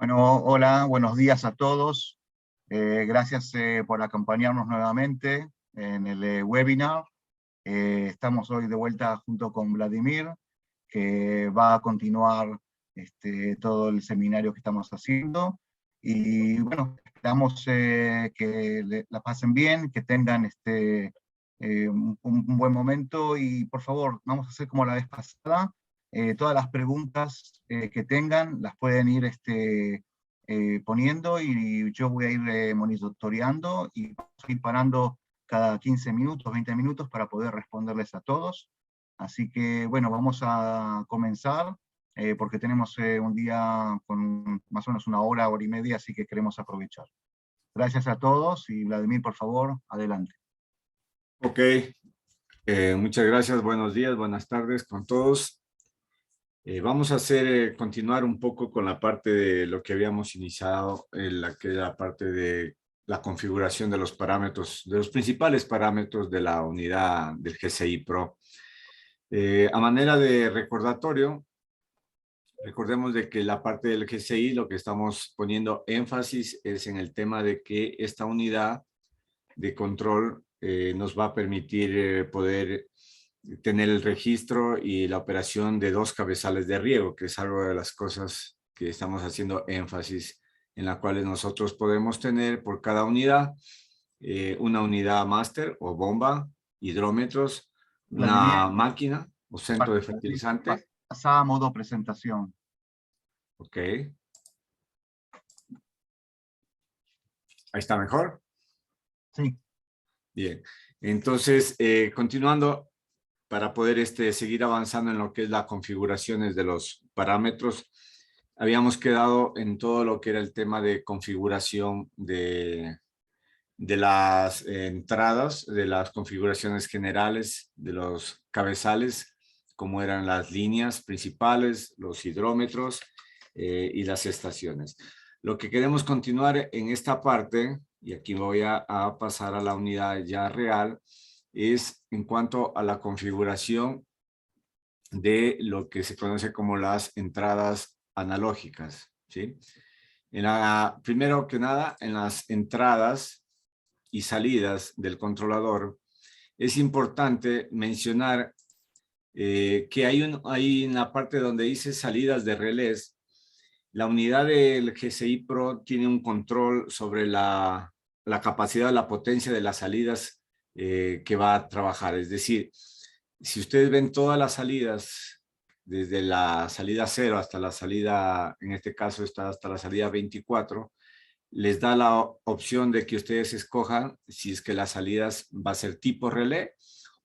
Bueno, hola, buenos días a todos. Gracias por acompañarnos nuevamente en el webinar. Estamos hoy de vuelta junto con Vladimir, que va a continuar todo el seminario que estamos haciendo. Y bueno, esperamos que la pasen bien, que tengan un buen momento y por favor, vamos a hacer como la vez pasada. Todas las preguntas que tengan las pueden ir poniendo y yo voy a ir monitoreando y vamos a ir parando cada 15 minutos, 20 minutos para poder responderles a todos. Así que bueno, vamos a comenzar porque tenemos un día con más o menos una hora, hora y media, así que queremos aprovechar. Gracias a todos y Vladimir, por favor, adelante. Ok, muchas gracias, buenos días, buenas tardes con todos. Vamos a continuar un poco con la parte de lo que habíamos iniciado, la parte de la configuración de los parámetros, de los principales parámetros de la unidad del GCI Pro. A manera de recordatorio, recordemos de que la parte del GCI lo que estamos poniendo énfasis es en el tema de que esta unidad de control nos va a permitir poder tener el registro y la operación de 2 cabezales de riego, que es algo de las cosas que estamos haciendo énfasis, en la cual nosotros podemos tener por cada unidad una unidad máster o bomba, hidrómetros, Vladimir, una máquina o centro de fertilizante. Pasá a modo presentación. Ok. Ahí está mejor. Sí. Bien. Entonces, continuando, para poder seguir avanzando en lo que es las configuraciones de los parámetros, habíamos quedado en todo lo que era el tema de configuración de las entradas, de las configuraciones generales, de los cabezales, como eran las líneas principales, los hidrómetros y las estaciones. Lo que queremos continuar en esta parte, y aquí voy a pasar a la unidad ya real, es en cuanto a la configuración de lo que se conoce como las entradas analógicas, ¿sí? Primero que nada, en las entradas y salidas del controlador, es importante mencionar que hay en la parte donde dice salidas de relés, la unidad del GCI Pro tiene un control sobre la capacidad, la potencia de las salidas que va a trabajar. Es decir, si ustedes ven todas las salidas, desde la salida 0 hasta la salida, en este caso está hasta la salida 24, les da la opción de que ustedes escojan si es que las salidas va a ser tipo relé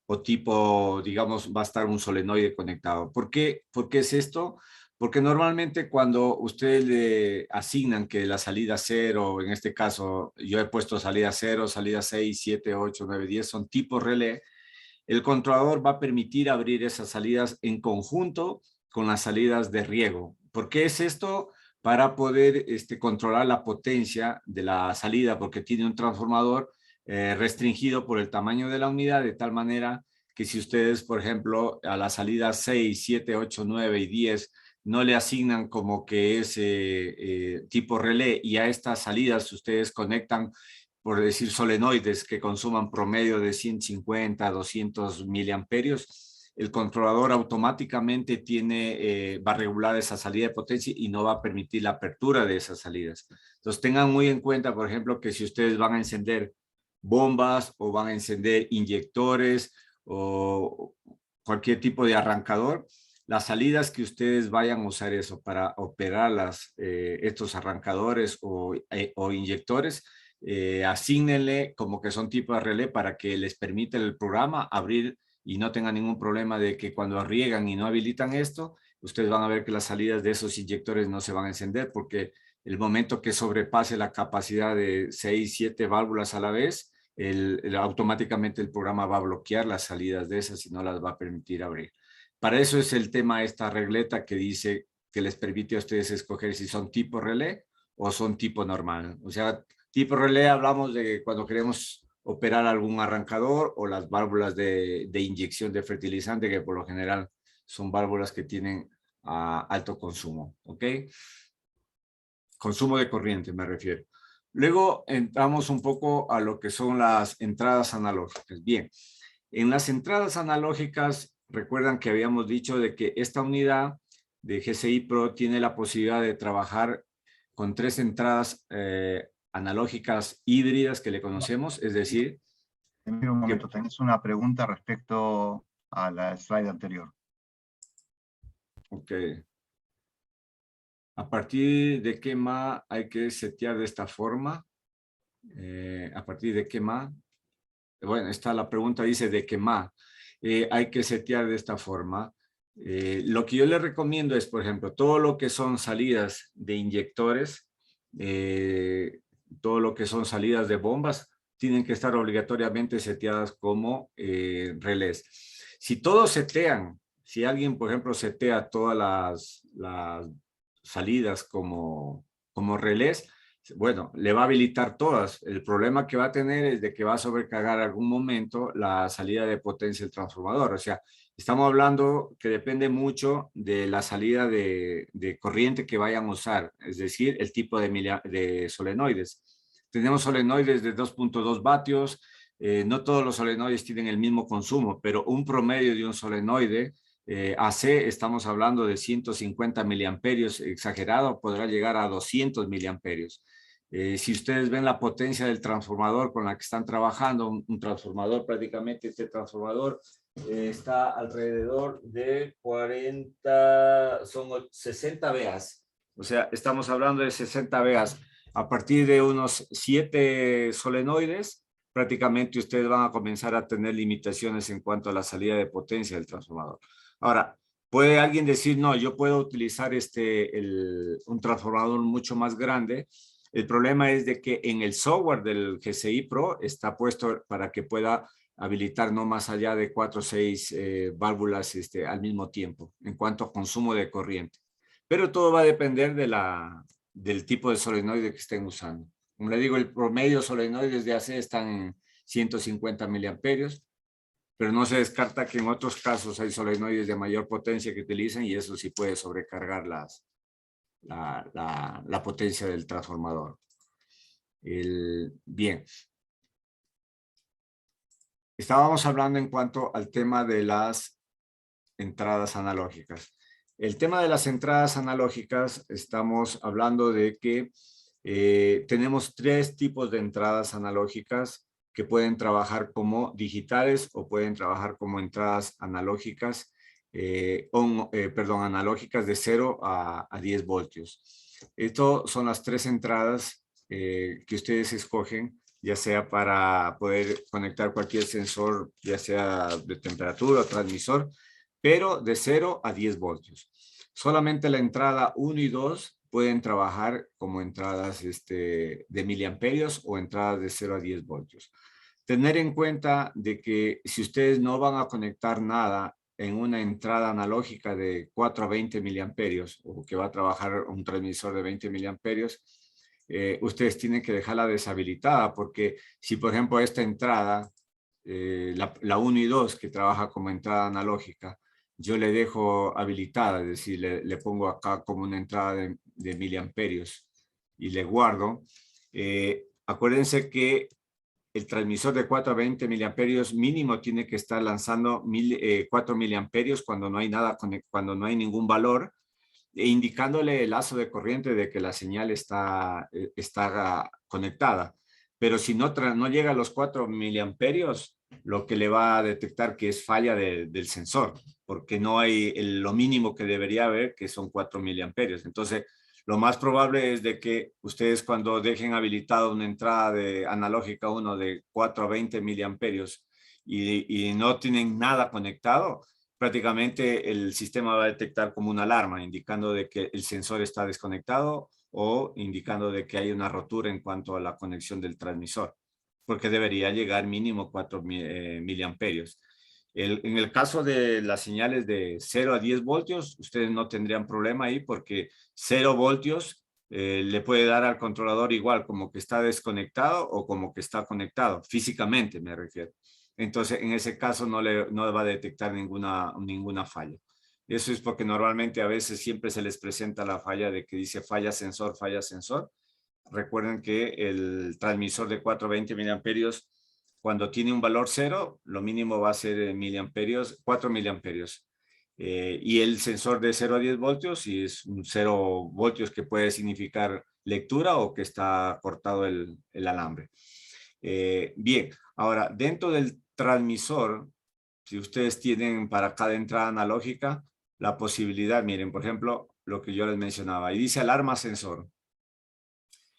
o tipo, digamos, va a estar un solenoide conectado. ¿Por qué es esto? Porque normalmente cuando ustedes le asignan que la salida 0, en este caso yo he puesto salida 0, salida 6, 7, 8, 9, 10, son tipo relé, el controlador va a permitir abrir esas salidas en conjunto con las salidas de riego. ¿Por qué es esto? Para poder controlar la potencia de la salida, porque tiene un transformador restringido por el tamaño de la unidad, de tal manera que si ustedes, por ejemplo, a la salida 6, 7, 8, 9 y 10 no le asignan como que es tipo relé y a estas salidas ustedes conectan, por decir, solenoides que consuman promedio de 150 a 200 miliamperios, el controlador automáticamente va a regular esa salida de potencia y no va a permitir la apertura de esas salidas. Entonces tengan muy en cuenta, por ejemplo, que si ustedes van a encender bombas o van a encender inyectores o cualquier tipo de arrancador, las salidas que ustedes vayan a usar eso para operar estos arrancadores o inyectores, asígnenle como que son tipo de relé para que les permita el programa abrir y no tengan ningún problema de que cuando riegan y no habilitan esto, ustedes van a ver que las salidas de esos inyectores no se van a encender porque el momento que sobrepase la capacidad de 6, 7 válvulas a la vez, automáticamente el programa va a bloquear las salidas de esas y no las va a permitir abrir. Para eso es el tema esta regleta que dice que les permite a ustedes escoger si son tipo relé o son tipo normal. O sea, tipo relé hablamos de cuando queremos operar algún arrancador o las válvulas de inyección de fertilizante, que por lo general son válvulas que tienen alto consumo, ¿ok? consumo de corriente me refiero. Luego entramos un poco a lo que son las entradas analógicas. Bien, en las entradas analógicas, recuerdan que habíamos dicho de que esta unidad de GCI Pro tiene la posibilidad de trabajar con 3 entradas analógicas híbridas que le conocemos, es decir... Mira un momento, tenés una pregunta respecto a la slide anterior. Ok. ¿A partir de qué más hay que setear de esta forma? ¿A partir de qué más? Bueno, está la pregunta, dice de qué más hay que setear de esta forma. Lo que yo le recomiendo es, por ejemplo, todo lo que son salidas de inyectores, todo lo que son salidas de bombas, tienen que estar obligatoriamente seteadas como relés. Si todos setean, si alguien, por ejemplo, setea todas las salidas como relés, bueno, le va a habilitar todas. El problema que va a tener es de que va a sobrecargar algún momento la salida de potencia del transformador. O sea, estamos hablando que depende mucho de la salida de corriente que vayan a usar, es decir, el tipo de solenoides. Tenemos solenoides de 2.2 vatios, no todos los solenoides tienen el mismo consumo, pero un promedio de un solenoide AC, estamos hablando de 150 miliamperios, exagerado, podrá llegar a 200 miliamperios. Si ustedes ven la potencia del transformador con la que están trabajando, un transformador, prácticamente este transformador está alrededor de 40, son 60 VAs. O sea, estamos hablando de 60 VAs. A partir de unos 7 solenoides, prácticamente ustedes van a comenzar a tener limitaciones en cuanto a la salida de potencia del transformador. Ahora, puede alguien decir, no, yo puedo utilizar un transformador mucho más grande. El problema es de que en el software del GCI Pro está puesto para que pueda habilitar no más allá de 4 o 6 válvulas al mismo tiempo en cuanto a consumo de corriente. Pero todo va a depender del tipo de solenoide que estén usando. Como le digo, el promedio solenoides de AC están en 150 miliamperios, pero no se descarta que en otros casos hay solenoides de mayor potencia que utilizan y eso sí puede sobrecargar la potencia del transformador. Bien. Estábamos hablando en cuanto al tema de las entradas analógicas. El tema de las entradas analógicas, estamos hablando de que tenemos 3 tipos de entradas analógicas que pueden trabajar como digitales o pueden trabajar como entradas analógicas, analógicas de 0 a 10 voltios. Estas son las 3 entradas que ustedes escogen, ya sea para poder conectar cualquier sensor, ya sea de temperatura o transmisor, pero de 0 a 10 voltios. Solamente la entrada 1 y 2 pueden trabajar como entradas de miliamperios o entradas de 0 a 10 voltios. Tener en cuenta de que si ustedes no van a conectar nada en una entrada analógica de 4 a 20 miliamperios o que va a trabajar un transmisor de 20 miliamperios, ustedes tienen que dejarla deshabilitada porque si por ejemplo esta entrada, la 1 y 2 que trabaja como entrada analógica, yo le dejo habilitada, es decir, le pongo acá como una entrada de miliamperios y le guardo. Acuérdense que el transmisor de 4 a 20 miliamperios mínimo tiene que estar lanzando 4 miliamperios cuando no hay nada, cuando no hay ningún valor, indicándole el lazo de corriente de que la señal está conectada. Pero si no llega a los 4 miliamperios, lo que le va a detectar que es falla del sensor, porque no hay lo mínimo que debería haber, que son 4 miliamperios. Entonces, lo más probable es de que ustedes cuando dejen habilitada una entrada de analógica 1 de 4 a 20 miliamperios y no tienen nada conectado, prácticamente el sistema va a detectar como una alarma, indicando de que el sensor está desconectado o indicando de que hay una rotura en cuanto a la conexión del transmisor, porque debería llegar mínimo 4 miliamperios. En el caso de las señales de 0 a 10 voltios, ustedes no tendrían problema ahí porque 0 voltios le puede dar al controlador igual como que está desconectado o como que está conectado, físicamente me refiero. Entonces, en ese caso no va a detectar ninguna falla. Eso es porque normalmente a veces siempre se les presenta la falla de que dice falla sensor, falla sensor. Recuerden que el transmisor de 420 miliamperios, cuando tiene un valor cero, lo mínimo va a ser miliamperios, 4 miliamperios. Y el sensor de 0 a 10 voltios, si es un 0 voltios que puede significar lectura o que está cortado el alambre. Bien, ahora dentro del transmisor, si ustedes tienen para cada entrada analógica la posibilidad, miren, por ejemplo, lo que yo les mencionaba, y dice alarma sensor.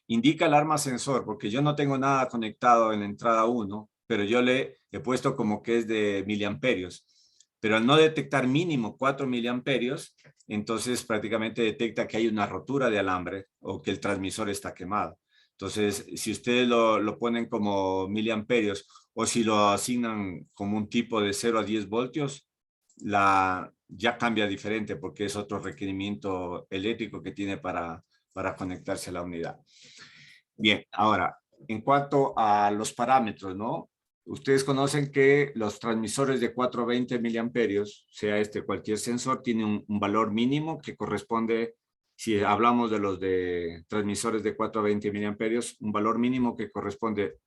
Indica alarma sensor porque yo no tengo nada conectado en la entrada 1, pero yo le he puesto como que es de miliamperios. Pero al no detectar mínimo 4 miliamperios, entonces prácticamente detecta que hay una rotura de alambre o que el transmisor está quemado. Entonces, si ustedes lo ponen como miliamperios o si lo asignan como un tipo de 0 a 10 voltios, ya cambia diferente porque es otro requerimiento eléctrico que tiene para conectarse a la unidad. Bien, ahora, en cuanto a los parámetros, ¿no? Ustedes conocen que los transmisores de 420 miliamperios, sea cualquier sensor, tiene un valor mínimo que corresponde, si hablamos de los de transmisores de 420 miliamperios, un valor mínimo que corresponde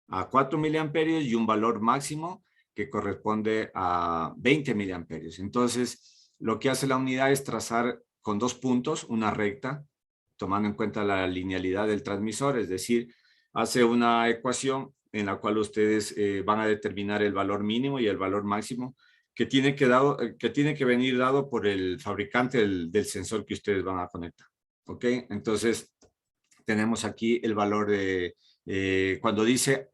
a 4 miliamperios y un valor máximo que corresponde a 20 miliamperios. Entonces, lo que hace la unidad es trazar con 2 puntos una recta, tomando en cuenta la linealidad del transmisor, es decir, hace una ecuación en la cual ustedes van a determinar el valor mínimo y el valor máximo que tiene que venir dado por el fabricante del sensor que ustedes van a conectar. ¿Ok? Entonces, tenemos aquí el valor de, cuando dice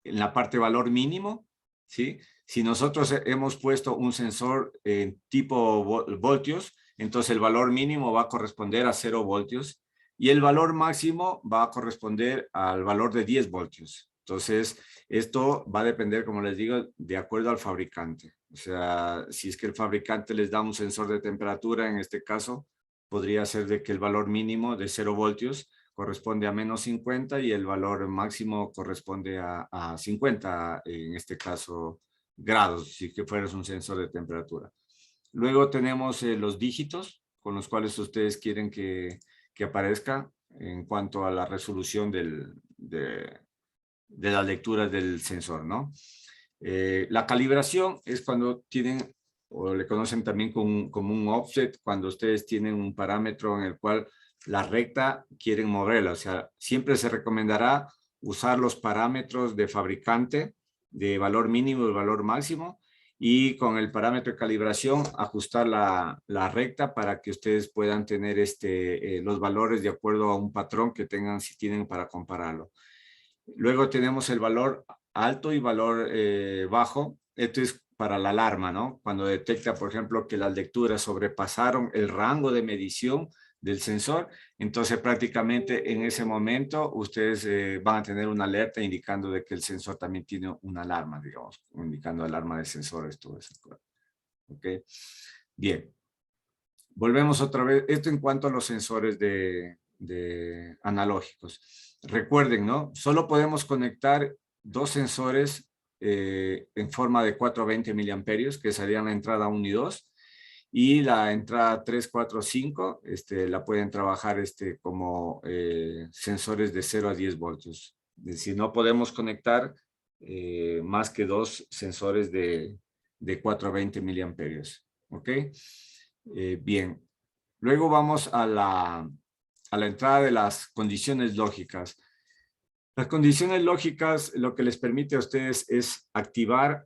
en la parte valor mínimo, ¿sí? Si nosotros hemos puesto un sensor en tipo voltios, entonces el valor mínimo va a corresponder a 0 voltios y el valor máximo va a corresponder al valor de 10 voltios. Entonces, esto va a depender, como les digo, de acuerdo al fabricante. O sea, si es que el fabricante les da un sensor de temperatura, en este caso, podría ser de que el valor mínimo de 0 voltios corresponde a menos 50 y el valor máximo corresponde a 50, en este caso, grados, si que fueras un sensor de temperatura. Luego tenemos los dígitos con los cuales ustedes quieren que aparezca en cuanto a la resolución de las lecturas del sensor, ¿no? La calibración es cuando tienen, o le conocen también como un offset, cuando ustedes tienen un parámetro en el cual la recta quieren moverla. O sea, siempre se recomendará usar los parámetros de fabricante de valor mínimo y valor máximo y con el parámetro de calibración ajustar la recta para que ustedes puedan tener los valores de acuerdo a un patrón que tengan, si tienen para compararlo. Luego tenemos el valor alto y valor bajo. Esto es para la alarma, ¿no? Cuando detecta, por ejemplo, que las lecturas sobrepasaron el rango de medición del sensor, entonces prácticamente en ese momento ustedes van a tener una alerta indicando de que el sensor también tiene una alarma, digamos, indicando alarma de sensores, todo eso. ¿Ok? Bien. Volvemos otra vez. Esto en cuanto a los sensores de analógicos. Recuerden, ¿no? Solo podemos conectar 2 sensores en forma de 420 miliamperios, que serían la entrada 1 y 2, y la entrada 3, 4, 5, la pueden trabajar como sensores de 0 a 10 voltios. Es decir, no podemos conectar más que 2 sensores de 420 miliamperios. ¿Ok? Bien. Luego vamos a la entrada de las condiciones lógicas. Las condiciones lógicas lo que les permite a ustedes es activar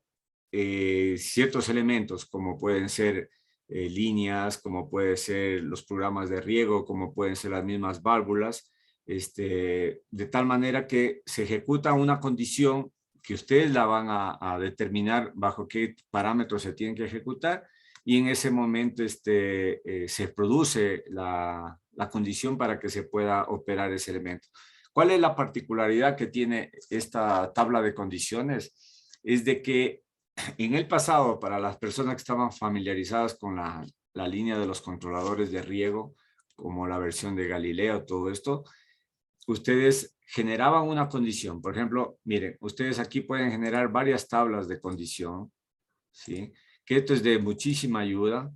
ciertos elementos, como pueden ser líneas, como pueden ser los programas de riego, como pueden ser las mismas válvulas, de tal manera que se ejecuta una condición que ustedes la van a determinar bajo qué parámetros se tienen que ejecutar y en ese momento se produce la condición para que se pueda operar ese elemento. ¿Cuál es la particularidad que tiene esta tabla de condiciones? Es de que en el pasado, para las personas que estaban familiarizadas con la línea de los controladores de riego, como la versión de Galileo, todo esto, ustedes generaban una condición. Por ejemplo, miren, ustedes aquí pueden generar varias tablas de condición, ¿sí? Que esto es de muchísima ayuda.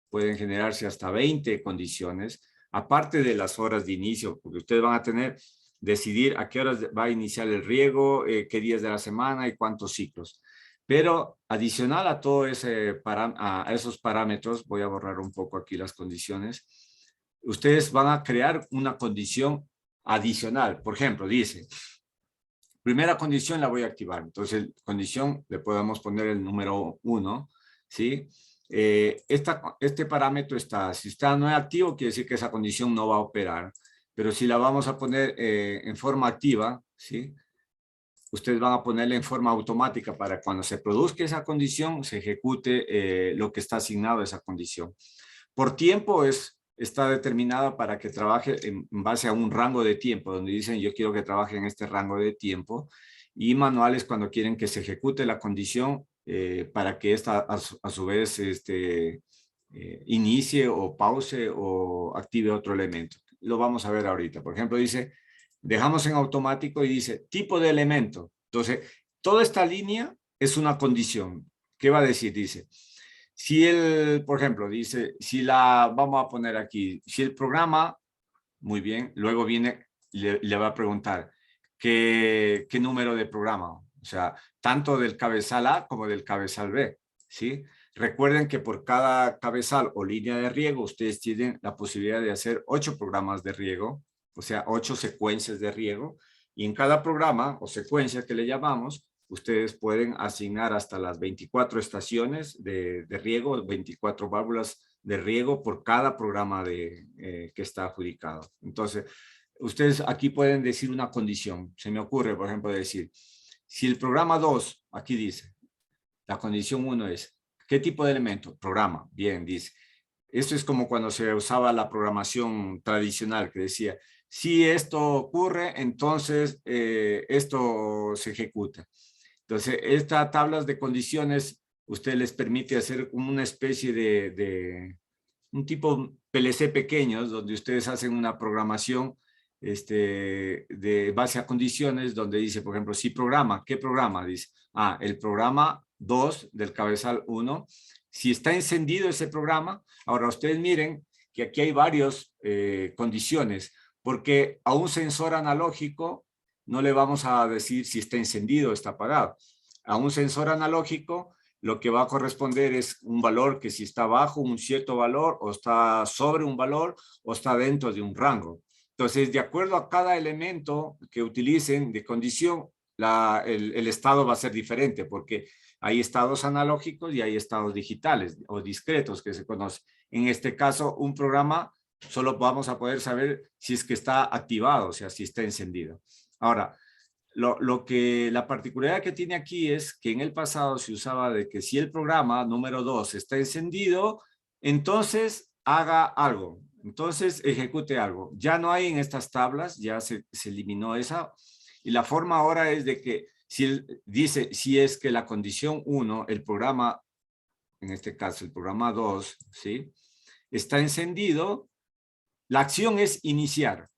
pueden generarse hasta 20 condiciones, aparte de las horas de inicio, porque ustedes van a decidir a qué horas va a iniciar el riego, qué días de la semana y cuántos ciclos. Pero adicional a todo a esos parámetros, voy a borrar un poco aquí las condiciones, ustedes van a crear una condición adicional. Por ejemplo, dice, primera condición la voy a activar. Entonces, condición, le podemos poner el número 1, ¿sí? Este parámetro si está no es activo, quiere decir que esa condición no va a operar. Pero si la vamos a poner en forma activa, ¿sí? Ustedes van a ponerla en forma automática para cuando se produzca esa condición, se ejecute lo que está asignado a esa condición. Por tiempo está determinada para que trabaje en base a un rango de tiempo, donde dicen yo quiero que trabaje en este rango de tiempo, y manuales cuando quieren que se ejecute la condición para que esta a su vez inicie o pause o active otro elemento. Lo vamos a ver ahorita. Por ejemplo, dice, dejamos en automático y dice tipo de elemento. Entonces, toda esta línea es una condición. ¿Qué va a decir? Dice, si por ejemplo, dice, vamos a poner aquí, si el programa, muy bien, luego viene, le va a preguntar, ¿qué número de programa? O sea, tanto del cabezal A como del cabezal B, ¿sí? Recuerden que por cada cabezal o línea de riego, ustedes tienen la posibilidad de hacer 8 programas de riego, o sea, 8 secuencias de riego, y en cada programa o secuencia que le llamamos, ustedes pueden asignar hasta las 24 estaciones de riego, 24 válvulas de riego por cada programa que está adjudicado. Entonces, ustedes aquí pueden decir una condición. Se me ocurre, por ejemplo, decir, si el programa 2, aquí dice, la condición 1 es, ¿qué tipo de elemento? Programa. Bien, dice. Esto es como cuando se usaba la programación tradicional que decía, si esto ocurre, entonces esto se ejecuta. Entonces, estas tablas de condiciones, usted les permite hacer una especie un tipo PLC pequeños, donde ustedes hacen una programación de base a condiciones, donde dice, por ejemplo, si programa, ¿qué programa? Dice, el programa 2 del cabezal 1. Si está encendido ese programa, ahora ustedes miren que aquí hay varias condiciones, porque a un sensor analógico no le vamos a decir si está encendido o está apagado. A un sensor analógico lo que va a corresponder es un valor que si está bajo un cierto valor o está sobre un valor o está dentro de un rango. Entonces, de acuerdo a cada elemento que utilicen de condición, el estado va a ser diferente porque hay estados analógicos y hay estados digitales o discretos que se conocen. En este caso, un programa solo vamos a poder saber si es que está activado, o sea, si está encendido. Ahora, la particularidad que tiene aquí es que en el pasado se usaba de que si el programa número 2 está encendido, entonces haga algo, entonces ejecute algo. Ya no hay en estas tablas, ya se eliminó esa. Y la forma ahora es de que dice si es que la condición 1, el programa, en este caso el programa 2, ¿sí? Está encendido, la acción es iniciar.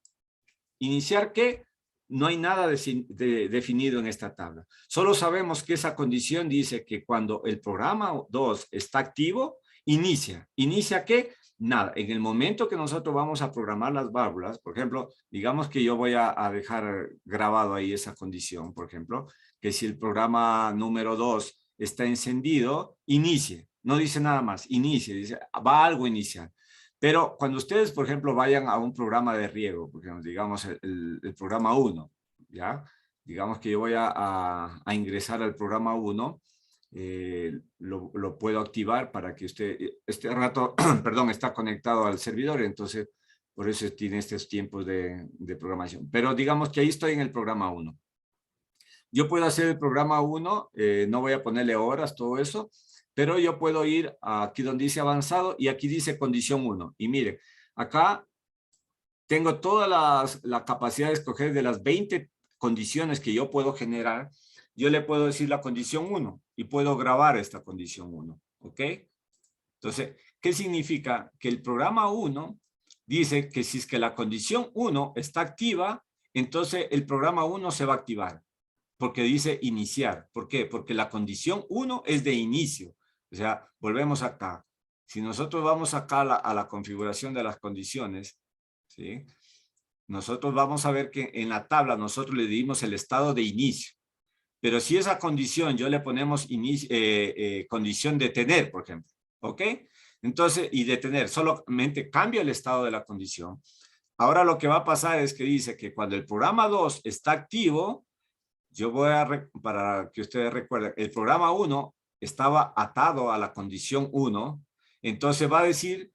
¿Iniciar qué? No hay nada definido en esta tabla. Solo sabemos que esa condición dice que cuando el programa 2 está activo, inicia. ¿Inicia qué? Nada. En el momento que nosotros vamos a programar las válvulas, por ejemplo, digamos que yo voy a dejar grabado ahí esa condición, por ejemplo, que si el programa número 2 está encendido, inicie. No dice nada más, inicie, dice, va algo a iniciar. Pero cuando ustedes, por ejemplo, vayan a un programa de riego, porque digamos el programa 1, ¿ya? Digamos que yo voy a ingresar al programa 1, lo puedo activar para que usted, este rato, perdón, está conectado al servidor, entonces por eso tiene estos tiempos de programación. Pero digamos que ahí estoy en el programa 1. Yo puedo hacer el programa 1, no voy a ponerle horas, todo eso, pero yo puedo ir aquí donde dice avanzado y aquí dice condición 1. Y mire, acá tengo toda la capacidad de escoger de las 20 condiciones que yo puedo generar. Yo le puedo decir la condición 1 y puedo grabar esta condición 1. ¿Ok? Entonces, ¿qué significa? Que el programa 1 dice que si es que la condición 1 está activa, entonces el programa 1 se va a activar. Porque dice iniciar. ¿Por qué? Porque la condición 1 es de inicio. O sea, volvemos acá. Si nosotros vamos acá a la configuración de las condiciones, ¿sí? Nosotros vamos a ver que en la tabla nosotros le dimos el estado de inicio. Pero si esa condición yo le ponemos condición de tener, por ejemplo, ¿ok? Entonces, y de tener, solamente cambio el estado de la condición. Ahora lo que va a pasar es que dice que cuando el programa 2 está activo, yo voy para que ustedes recuerden, el programa 1 estaba atado a la condición 1, entonces va a decir,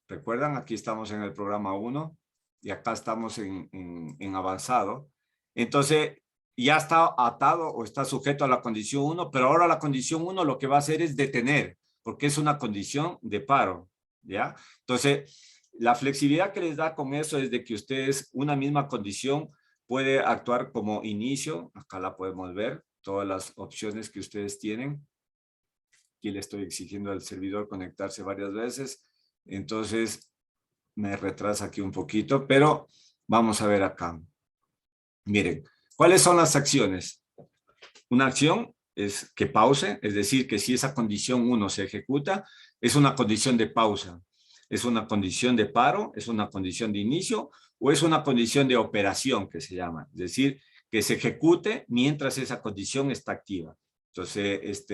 recuerdan, aquí estamos en el programa 1 y acá estamos en avanzado, entonces ya está atado o está sujeto a la condición 1, pero ahora la condición 1 lo que va a hacer es detener, porque es una condición de paro, ¿ya? Entonces, la flexibilidad que les da con eso es de que ustedes una misma condición puede actuar como inicio, acá la podemos ver, todas las opciones que ustedes tienen. Aquí le estoy exigiendo al servidor conectarse varias veces, entonces me retrasa aquí un poquito, pero vamos a ver acá. Miren, ¿cuáles son las acciones? Una acción es que pause, es decir, que si esa condición 1 se ejecuta, es una condición de pausa, es una condición de paro, es una condición de inicio o es una condición de operación que se llama, es decir, que se ejecute mientras esa condición está activa. Entonces,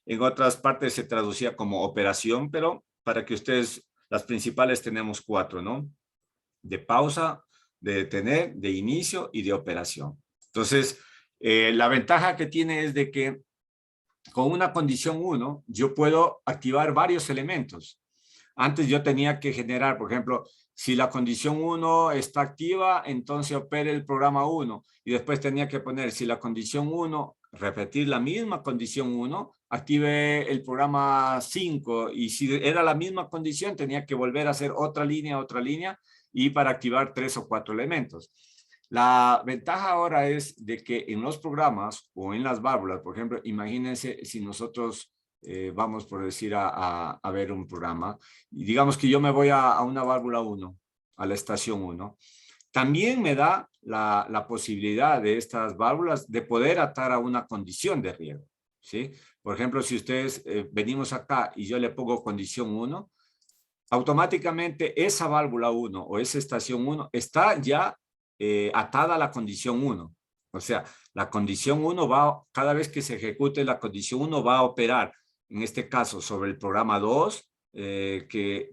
en otras partes se traducía como operación, pero para que ustedes, las principales tenemos 4, ¿no? De pausa, de detener, de inicio y de operación. Entonces, la ventaja que tiene es de que con una condición 1 yo puedo activar varios elementos. Antes yo tenía que generar, por ejemplo, si la condición 1 está activa, entonces opere el programa 1. Y después tenía que poner, si la condición 1, repetir la misma condición 1, active el programa 5. Y si era la misma condición, tenía que volver a hacer otra línea, y para activar 3 o 4 elementos. La ventaja ahora es de que en los programas o en las válvulas, por ejemplo, imagínense si nosotros vamos por decir a ver un programa y digamos que yo me voy a una válvula 1, a la estación 1. También me da la posibilidad de estas válvulas de poder atar a una condición de riego, ¿sí? Por ejemplo, si ustedes venimos acá y yo le pongo condición 1, automáticamente esa válvula 1 o esa estación 1 está ya atada a la condición 1. O sea, la condición 1 va, cada vez que se ejecute la condición 1 va a operar, en este caso, sobre el programa 2,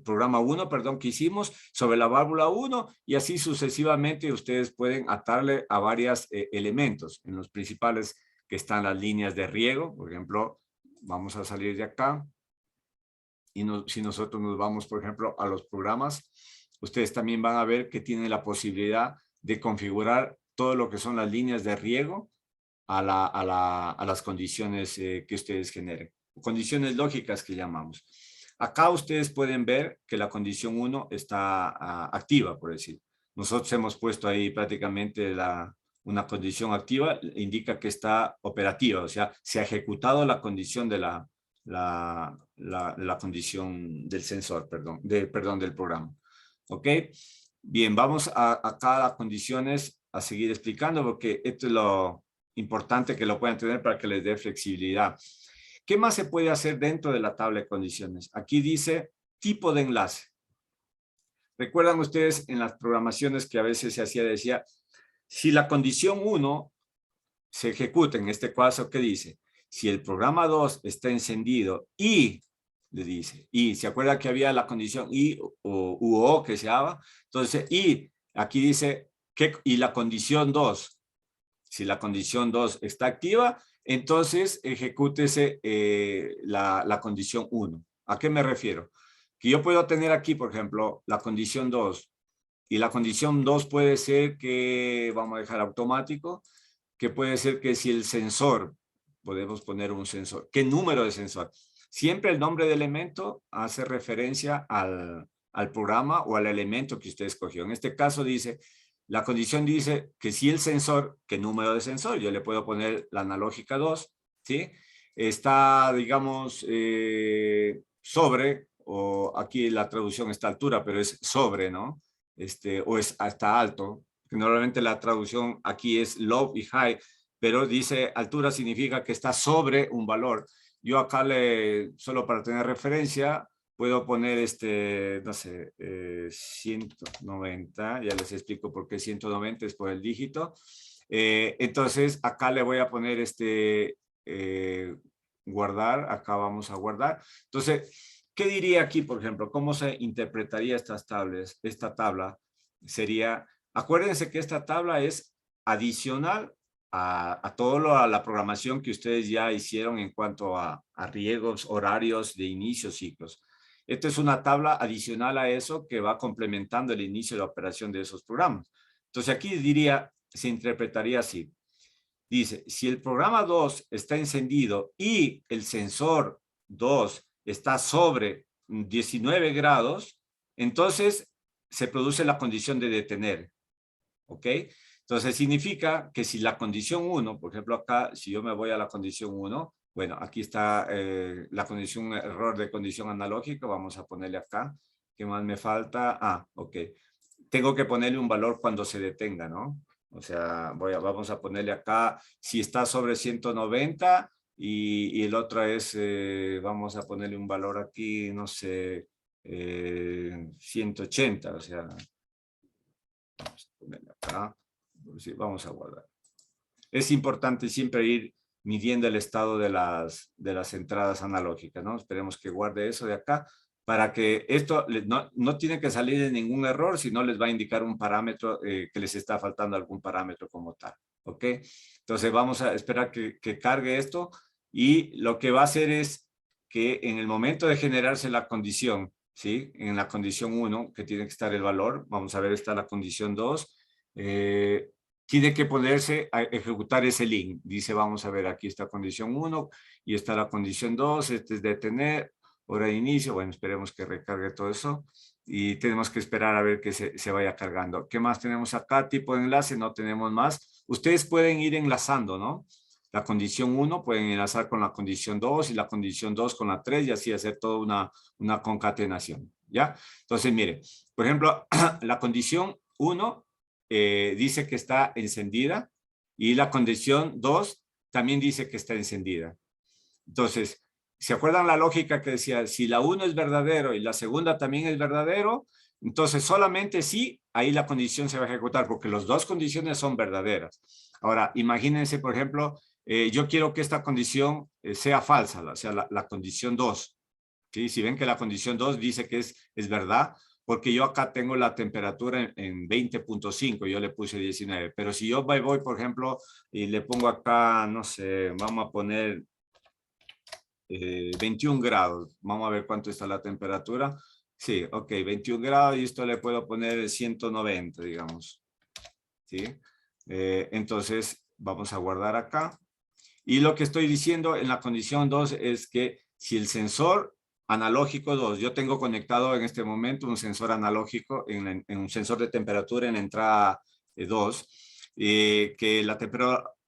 programa 1, perdón, que hicimos, sobre la válvula 1 y así sucesivamente ustedes pueden atarle a varios elementos. En los principales que están las líneas de riego, por ejemplo, vamos a salir de acá. Y si nosotros nos vamos, por ejemplo, a los programas, ustedes también van a ver que tienen la posibilidad de configurar todo lo que son las líneas de riego a las condiciones que ustedes generen. Condiciones lógicas que llamamos. Acá ustedes pueden ver que la condición 1 está activa, por decir. Nosotros hemos puesto ahí prácticamente una condición activa, indica que está operativa, o sea, se ha ejecutado la condición de la condición del sensor, perdón, del programa. ¿Ok? Bien, vamos acá a las condiciones a seguir explicando porque esto es lo importante que lo puedan tener para que les dé flexibilidad. ¿Qué más se puede hacer dentro de la tabla de condiciones? Aquí dice tipo de enlace. ¿Recuerdan ustedes en las programaciones que a veces se hacía, decía, si la condición 1 se ejecuta, en este caso, ¿qué dice? Si el programa 2 está encendido y, le dice, y, ¿se acuerda que había la condición y o que se daba? Entonces, y, aquí dice, y la condición 2, si la condición 2 está activa, entonces ejecútese la condición 1. ¿A qué me refiero? Que yo puedo tener aquí, por ejemplo, la condición 2, y la condición 2 puede ser que, vamos a dejar automático, que puede ser que si el sensor, podemos poner un sensor, ¿qué número de sensor? Siempre el nombre de elemento hace referencia al programa o al elemento que usted escogió. En este caso dice, la condición dice que si el sensor, ¿qué número de sensor? Yo le puedo poner la analógica 2, ¿sí? Está, digamos, sobre, o aquí la traducción está a altura, pero es sobre, ¿no? O es hasta alto. Normalmente la traducción aquí es low y high, pero dice altura significa que está sobre un valor. Yo acá solo para tener referencia, puedo poner no sé, 190, ya les explico por qué 190 es por el dígito. Entonces, acá le voy a poner guardar, acá vamos a guardar. Entonces, ¿qué diría aquí, por ejemplo? ¿Cómo se interpretaría estas tablas? Esta tabla sería, acuérdense que esta tabla es adicional a toda la programación que ustedes ya hicieron en cuanto a riegos, horarios de inicio, ciclos. Esta es una tabla adicional a eso que va complementando el inicio de la operación de esos programas. Entonces aquí diría, se interpretaría así. Dice, si el programa 2 está encendido y el sensor 2 está sobre 19 grados, entonces se produce la condición de detener. ¿Ok? Entonces significa que si la condición 1, por ejemplo acá, si yo me voy a la condición 1, bueno, aquí está la condición, error de condición analógica, vamos a ponerle acá. ¿Qué más me falta? Ah, ok. Tengo que ponerle un valor cuando se detenga, ¿no? O sea, vamos a ponerle acá, si está sobre 190 y el otro es, vamos a ponerle un valor aquí, no sé, 180, o sea, vamos a ponerle acá. Sí, vamos a guardar. Es importante siempre ir midiendo el estado de las entradas analógicas, ¿no? Esperemos que guarde eso de acá para que esto no tiene que salir de ningún error, sino les va a indicar un parámetro que les está faltando algún parámetro como tal, ¿ok? Entonces vamos a esperar que cargue esto y lo que va a hacer es que en el momento de generarse la condición, ¿sí? En la condición 1, que tiene que estar el valor, vamos a ver, está la condición 2, tiene que ponerse a ejecutar ese link. Dice, vamos a ver, aquí está condición 1 y está la condición 2, este es detener, hora de inicio, bueno, esperemos que recargue todo eso y tenemos que esperar a ver que se vaya cargando. ¿Qué más tenemos acá? Tipo de enlace, no tenemos más. Ustedes pueden ir enlazando, ¿no? La condición 1 pueden enlazar con la condición 2 y la condición 2 con la 3 y así hacer toda una concatenación, ¿ya? Entonces, mire, por ejemplo, la condición 1 dice que está encendida y la condición 2 también dice que está encendida. Entonces, ¿se acuerdan la lógica que decía, si la 1 es verdadero y la segunda también es verdadero, entonces solamente sí, ahí la condición se va a ejecutar, porque las dos condiciones son verdaderas. Ahora, imagínense, por ejemplo, yo quiero que esta condición sea falsa, o sea, la condición 2. ¿Sí? Si ven que la condición 2 dice que es verdad, porque yo acá tengo la temperatura en 20.5, yo le puse 19, pero si yo voy, por ejemplo, y le pongo acá, no sé, vamos a poner 21 grados. Vamos a ver cuánto está la temperatura. Sí, ok, 21 grados y esto le puedo poner 190, digamos. ¿Sí? Entonces, vamos a guardar acá. Y lo que estoy diciendo en la condición 2 es que si el sensor analógico 2, yo tengo conectado en este momento un sensor analógico, en un sensor de temperatura en la entrada 2, que la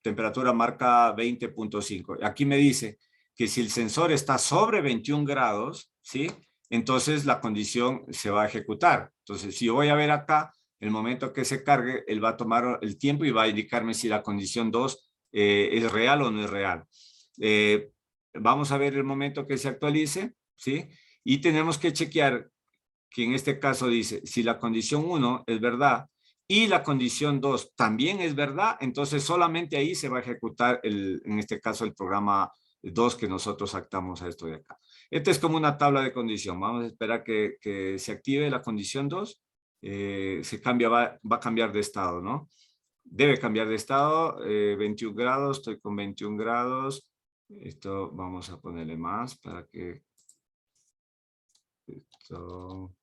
temperatura marca 20.5. Aquí me dice que si el sensor está sobre 21 grados, ¿sí? Entonces la condición se va a ejecutar. Entonces, si yo voy a ver acá, el momento que se cargue, él va a tomar el tiempo y va a indicarme si la condición 2 es real o no es real. Vamos a ver el momento que se actualice, ¿sí? Y tenemos que chequear que en este caso dice, si la condición 1 es verdad y la condición 2 también es verdad, entonces solamente ahí se va a ejecutar, en este caso, el programa 2 que nosotros actamos a esto de acá. Esta es como una tabla de condición. Vamos a esperar que se active la condición 2. Va a cambiar de estado, ¿no? Debe cambiar de estado, 21 grados, estoy con 21 grados. Esto vamos a ponerle más para que... Esto,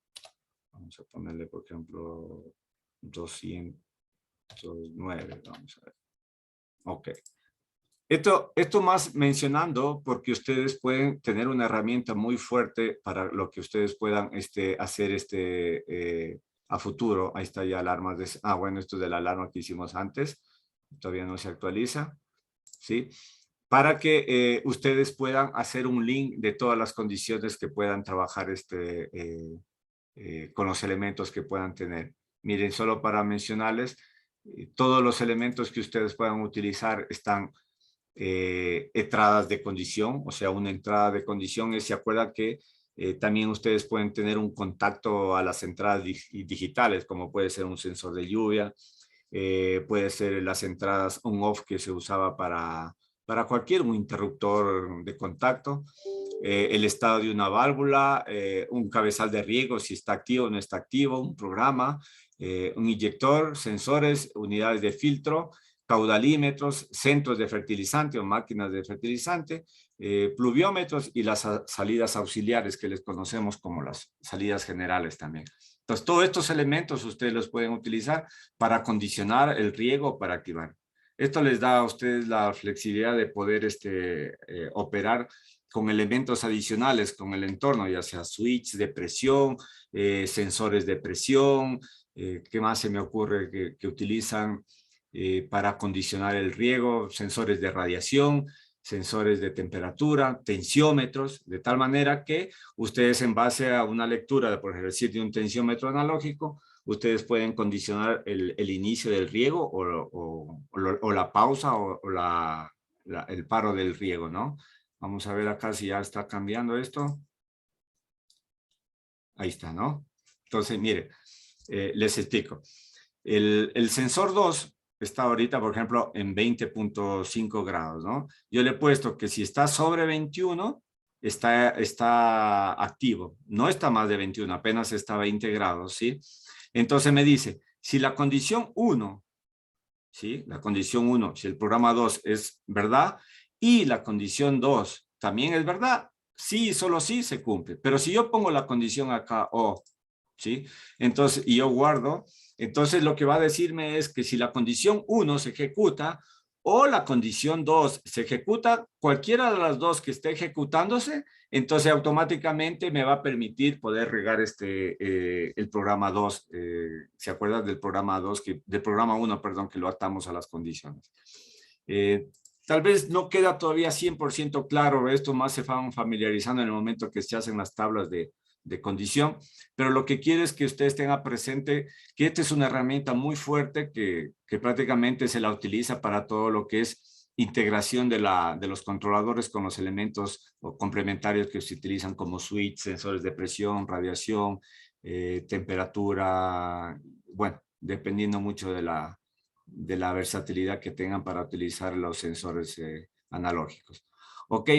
vamos a ponerle, por ejemplo, 209, vamos a ver. Ok. Esto más mencionando porque ustedes pueden tener una herramienta muy fuerte para lo que ustedes puedan hacer a futuro. Ahí está ya alarmas de... Ah, bueno, esto de la alarma que hicimos antes. Todavía no se actualiza. ¿Sí? Para que ustedes puedan hacer un link de todas las condiciones que puedan trabajar con los elementos que puedan tener. Miren, solo para mencionarles, todos los elementos que ustedes puedan utilizar están entradas de condición, o sea, una entrada de condición es, ¿se acuerdan que También ustedes pueden tener un contacto a las entradas digitales, como puede ser un sensor de lluvia, puede ser las entradas on-off que se usaba para cualquier un interruptor de contacto, el estado de una válvula, un cabezal de riego, si está activo o no está activo, un programa, un inyector, sensores, unidades de filtro, caudalímetros, centros de fertilizante o máquinas de fertilizante, pluviómetros y las salidas auxiliares que les conocemos como las salidas generales también. Entonces, todos estos elementos ustedes los pueden utilizar para condicionar el riego, para activar. Esto les da a ustedes la flexibilidad de poder operar con elementos adicionales con el entorno, ya sea switch de presión, sensores de presión, ¿qué más se me ocurre que utilizan para condicionar el riego? Sensores de radiación, sensores de temperatura, tensiómetros, de tal manera que ustedes en base a una lectura, por ejemplo, de un tensiómetro analógico, ustedes pueden condicionar el inicio del riego o la pausa o el paro del riego, ¿no? Vamos a ver acá si ya está cambiando esto. Ahí está, ¿no? Entonces, mire, les explico. El sensor 2 está ahorita, por ejemplo, en 20.5 grados, ¿no? Yo le he puesto que si está sobre 21, está activo. No está más de 21, apenas está a 20 grados, ¿sí? Entonces me dice, si la condición 1, ¿sí? La condición 1, si el programa 2 es verdad y la condición 2 también es verdad, sí, solo sí se cumple. Pero si yo pongo la condición acá, o, ¿sí? Entonces, y yo guardo, entonces lo que va a decirme es que si la condición 1 se ejecuta o la condición 2 se ejecuta, cualquiera de las dos que esté ejecutándose, entonces automáticamente me va a permitir poder regar el programa 2. ¿Se acuerdan del programa 2, del programa 1, perdón, que lo atamos a las condiciones? Tal vez no queda todavía 100% claro, esto más se van familiarizando en el momento que se hacen las tablas de condición, pero lo que quiero es que ustedes tengan presente que esta es una herramienta muy fuerte que prácticamente se la utiliza para todo lo que es integración de los controladores con los elementos complementarios que se utilizan como switch, sensores de presión, radiación, temperatura, bueno, dependiendo mucho de la versatilidad que tengan para utilizar los sensores analógicos. Ok,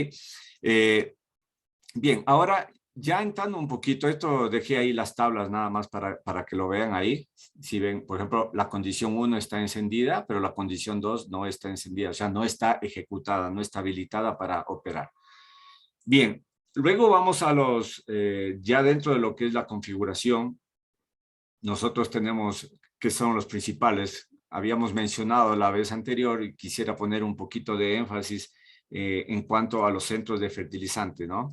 bien, ahora ya entrando un poquito, esto dejé ahí las tablas nada más para que lo vean ahí. Si ven, por ejemplo, la condición 1 está encendida, pero la condición 2 no está encendida, o sea, no está ejecutada, no está habilitada para operar. Bien, luego vamos a ya dentro de lo que es la configuración, nosotros tenemos, que son los principales, habíamos mencionado la vez anterior y quisiera poner un poquito de énfasis en cuanto a los centros de fertilizante, ¿no?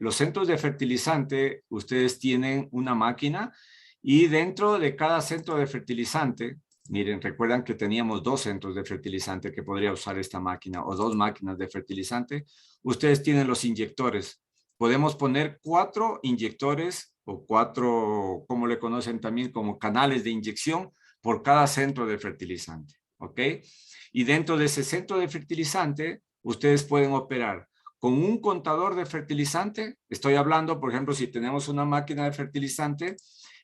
Los centros de fertilizante, ustedes tienen una máquina y dentro de cada centro de fertilizante, miren, recuerdan que teníamos 2 centros de fertilizante que podría usar esta máquina o 2 máquinas de fertilizante. Ustedes tienen los inyectores. Podemos poner 4 inyectores o 4, como le conocen también, como canales de inyección por cada centro de fertilizante, ¿ok? Y dentro de ese centro de fertilizante, ustedes pueden operar con un contador de fertilizante. Estoy hablando, por ejemplo, si tenemos una máquina de fertilizante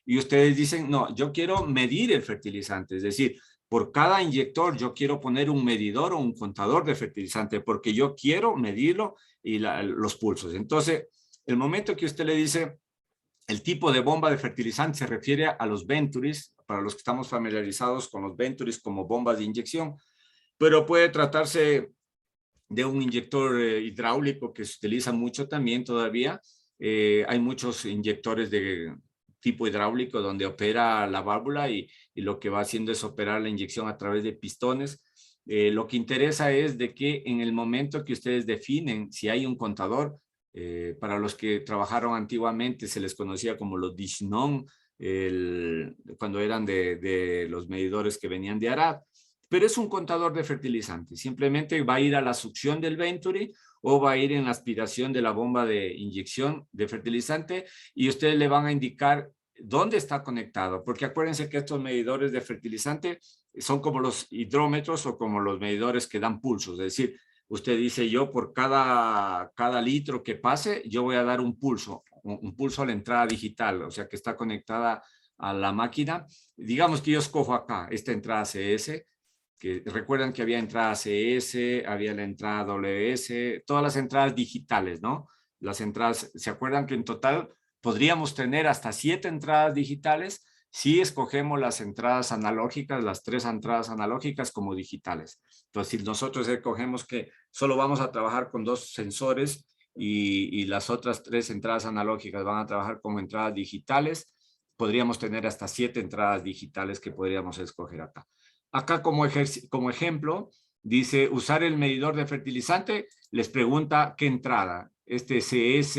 y ustedes dicen, no, yo quiero medir el fertilizante, es decir, por cada inyector yo quiero poner un medidor o un contador de fertilizante porque yo quiero medirlo y los pulsos. Entonces, el momento que usted le dice el tipo de bomba de fertilizante se refiere a los Venturis, para los que estamos familiarizados con los Venturis como bombas de inyección, pero puede tratarse de un inyector hidráulico que se utiliza mucho también todavía. Hay muchos inyectores de tipo hidráulico donde opera la válvula y lo que va haciendo es operar la inyección a través de pistones. Lo que interesa es de que en el momento que ustedes definen si hay un contador, para los que trabajaron antiguamente se les conocía como los Dishnon, cuando eran de los medidores que venían de Arad, pero es un contador de fertilizante. Simplemente va a ir a la succión del Venturi o va a ir en la aspiración de la bomba de inyección de fertilizante y ustedes le van a indicar dónde está conectado, porque acuérdense que estos medidores de fertilizante son como los hidrómetros o como los medidores que dan pulsos, es decir, usted dice, yo por cada litro que pase, yo voy a dar un pulso a la entrada digital, o sea, que está conectada a la máquina. Digamos que yo escojo acá esta entrada CS, que recuerdan que había entrada CS, había la entrada WS, todas las entradas digitales, ¿no? Las entradas, ¿se acuerdan que en total podríamos tener hasta 7 entradas digitales si escogemos las entradas analógicas, las 3 entradas analógicas como digitales? Entonces, si nosotros escogemos que solo vamos a trabajar con 2 sensores y las otras 3 entradas analógicas van a trabajar como entradas digitales, podríamos tener hasta 7 entradas digitales que podríamos escoger acá. Acá como ejemplo, dice usar el medidor de fertilizante, les pregunta qué entrada. Este CS,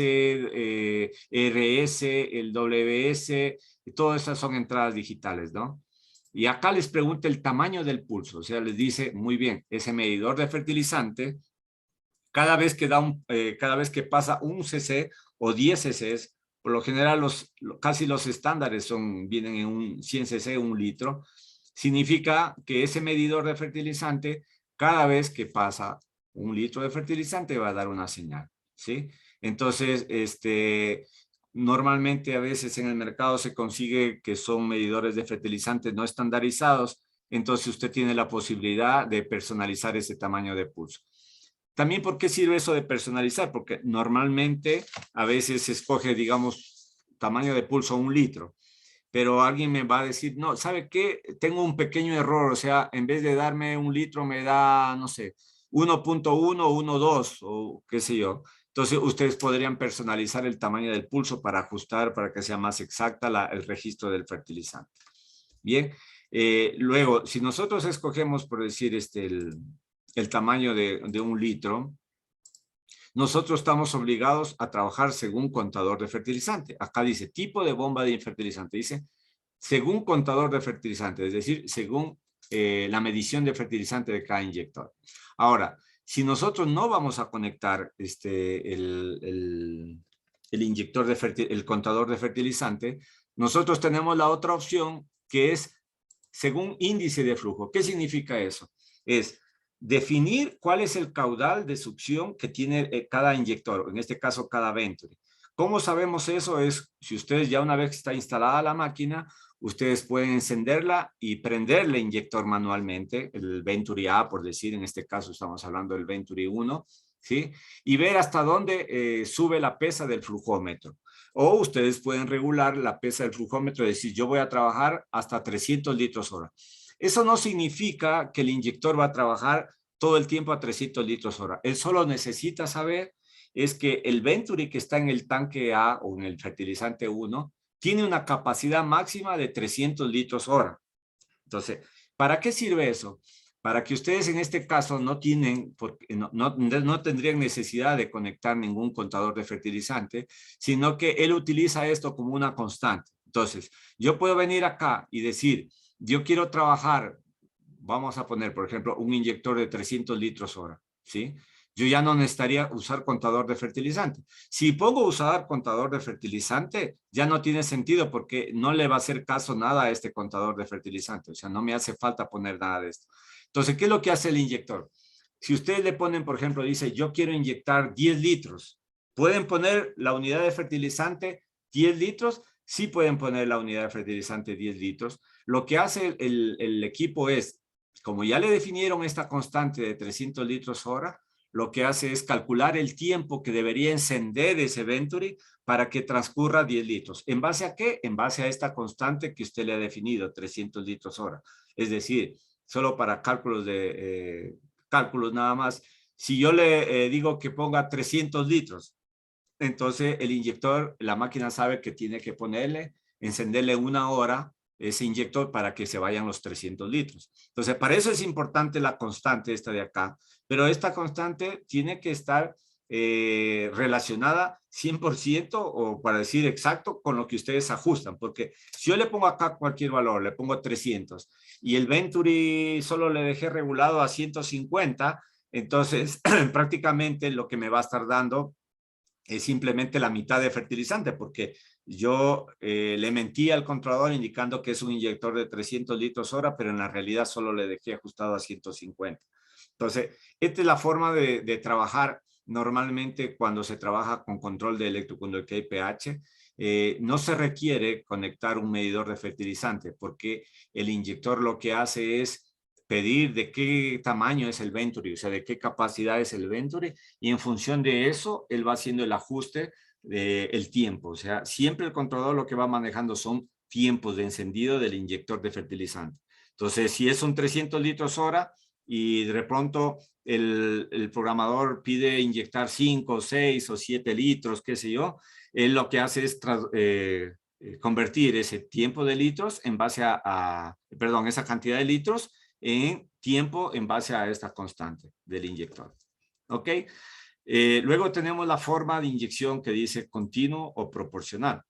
RS, el WS, todas esas son entradas digitales, ¿no? Y acá les pregunta el tamaño del pulso, o sea, les dice, muy bien, ese medidor de fertilizante, cada vez que pasa un cc o 10 cc, por lo general casi los estándares vienen en un 100 cc, 1 litro, significa que ese medidor de fertilizante, cada vez que pasa 1 litro de fertilizante va a dar una señal, ¿sí? Entonces, normalmente a veces en el mercado se consigue que son medidores de fertilizantes no estandarizados, entonces usted tiene la posibilidad de personalizar ese tamaño de pulso. También, ¿por qué sirve eso de personalizar? Porque normalmente a veces se escoge, digamos, tamaño de pulso 1 litro, pero alguien me va a decir, no, ¿sabe qué? Tengo un pequeño error, o sea, en vez de darme 1 litro me da, no sé, 1.1, 1.2 o qué sé yo. Entonces, ustedes podrían personalizar el tamaño del pulso para ajustar, para que sea más exacta el registro del fertilizante. Bien, luego, si nosotros escogemos, por decir, el tamaño de 1 litro, nosotros estamos obligados a trabajar según contador de fertilizante. Acá dice tipo de bomba de fertilizante. Dice según contador de fertilizante, es decir, según la medición de fertilizante de cada inyector. Ahora, si nosotros no vamos a conectar el inyector el contador de fertilizante, nosotros tenemos la otra opción que es según índice de flujo. ¿Qué significa eso? Es definir cuál es el caudal de succión que tiene cada inyector, en este caso cada Venturi. ¿Cómo sabemos eso? Es si ustedes ya una vez que está instalada la máquina, ustedes pueden encenderla y prenderle el inyector manualmente, el Venturi A, por decir, en este caso estamos hablando del Venturi 1, ¿sí? Y ver hasta dónde sube la pesa del flujómetro. O ustedes pueden regular la pesa del flujómetro y decir, yo voy a trabajar hasta 300 litros hora. Eso no significa que el inyector va a trabajar todo el tiempo a 300 litros hora. Él solo necesita saber es que el Venturi que está en el tanque A o en el fertilizante 1 tiene una capacidad máxima de 300 litros hora. Entonces, ¿para qué sirve eso? Para que ustedes en este caso no tendrían necesidad de conectar ningún contador de fertilizante, sino que él utiliza esto como una constante. Entonces, yo puedo venir acá y decir, yo quiero trabajar, vamos a poner, por ejemplo, un inyector de 300 litros hora, ¿sí? Yo ya no necesitaría usar contador de fertilizante. Si pongo usar contador de fertilizante, ya no tiene sentido porque no le va a hacer caso nada a este contador de fertilizante. O sea, no me hace falta poner nada de esto. Entonces, ¿qué es lo que hace el inyector? Si ustedes le ponen, por ejemplo, dice, yo quiero inyectar 10 litros, ¿pueden poner la unidad de fertilizante 10 litros? Sí pueden poner la unidad de fertilizante 10 litros. Lo que hace el equipo es, como ya le definieron esta constante de 300 litros hora, lo que hace es calcular el tiempo que debería encender ese Venturi para que transcurra 10 litros. ¿En base a qué? En base a esta constante que usted le ha definido, 300 litros hora. Es decir, solo para cálculos nada más. Si yo le digo que ponga 300 litros, entonces el inyector, la máquina sabe que tiene que encenderle 1 hora ese inyector para que se vayan los 300 litros. Entonces, para eso es importante la constante esta de acá, pero esta constante tiene que estar relacionada 100% o para decir exacto con lo que ustedes ajustan, porque si yo le pongo acá cualquier valor, le pongo 300 y el Venturi solo le dejé regulado a 150, entonces prácticamente lo que me va a estar dando es simplemente la mitad de fertilizante, porque yo le mentí al controlador indicando que es un inyector de 300 litros hora, pero en la realidad solo le dejé ajustado a 150. Entonces, esta es la forma de trabajar normalmente cuando se trabaja con control de electroconductividad y pH. No se requiere conectar un medidor de fertilizante porque el inyector lo que hace es pedir de qué tamaño es el Venturi, o sea, de qué capacidad es el Venturi, y en función de eso, él va haciendo el ajuste del tiempo. O sea, siempre el controlador lo que va manejando son tiempos de encendido del inyector de fertilizante. Entonces, si es un 300 litros hora y de pronto el programador pide inyectar 5, 6 o 7 litros, qué sé yo, él lo que hace es convertir ese tiempo de litros en base perdón, esa cantidad de litros en tiempo en base a esta constante del inyector. ¿Ok? Luego tenemos la forma de inyección que dice continuo o proporcional.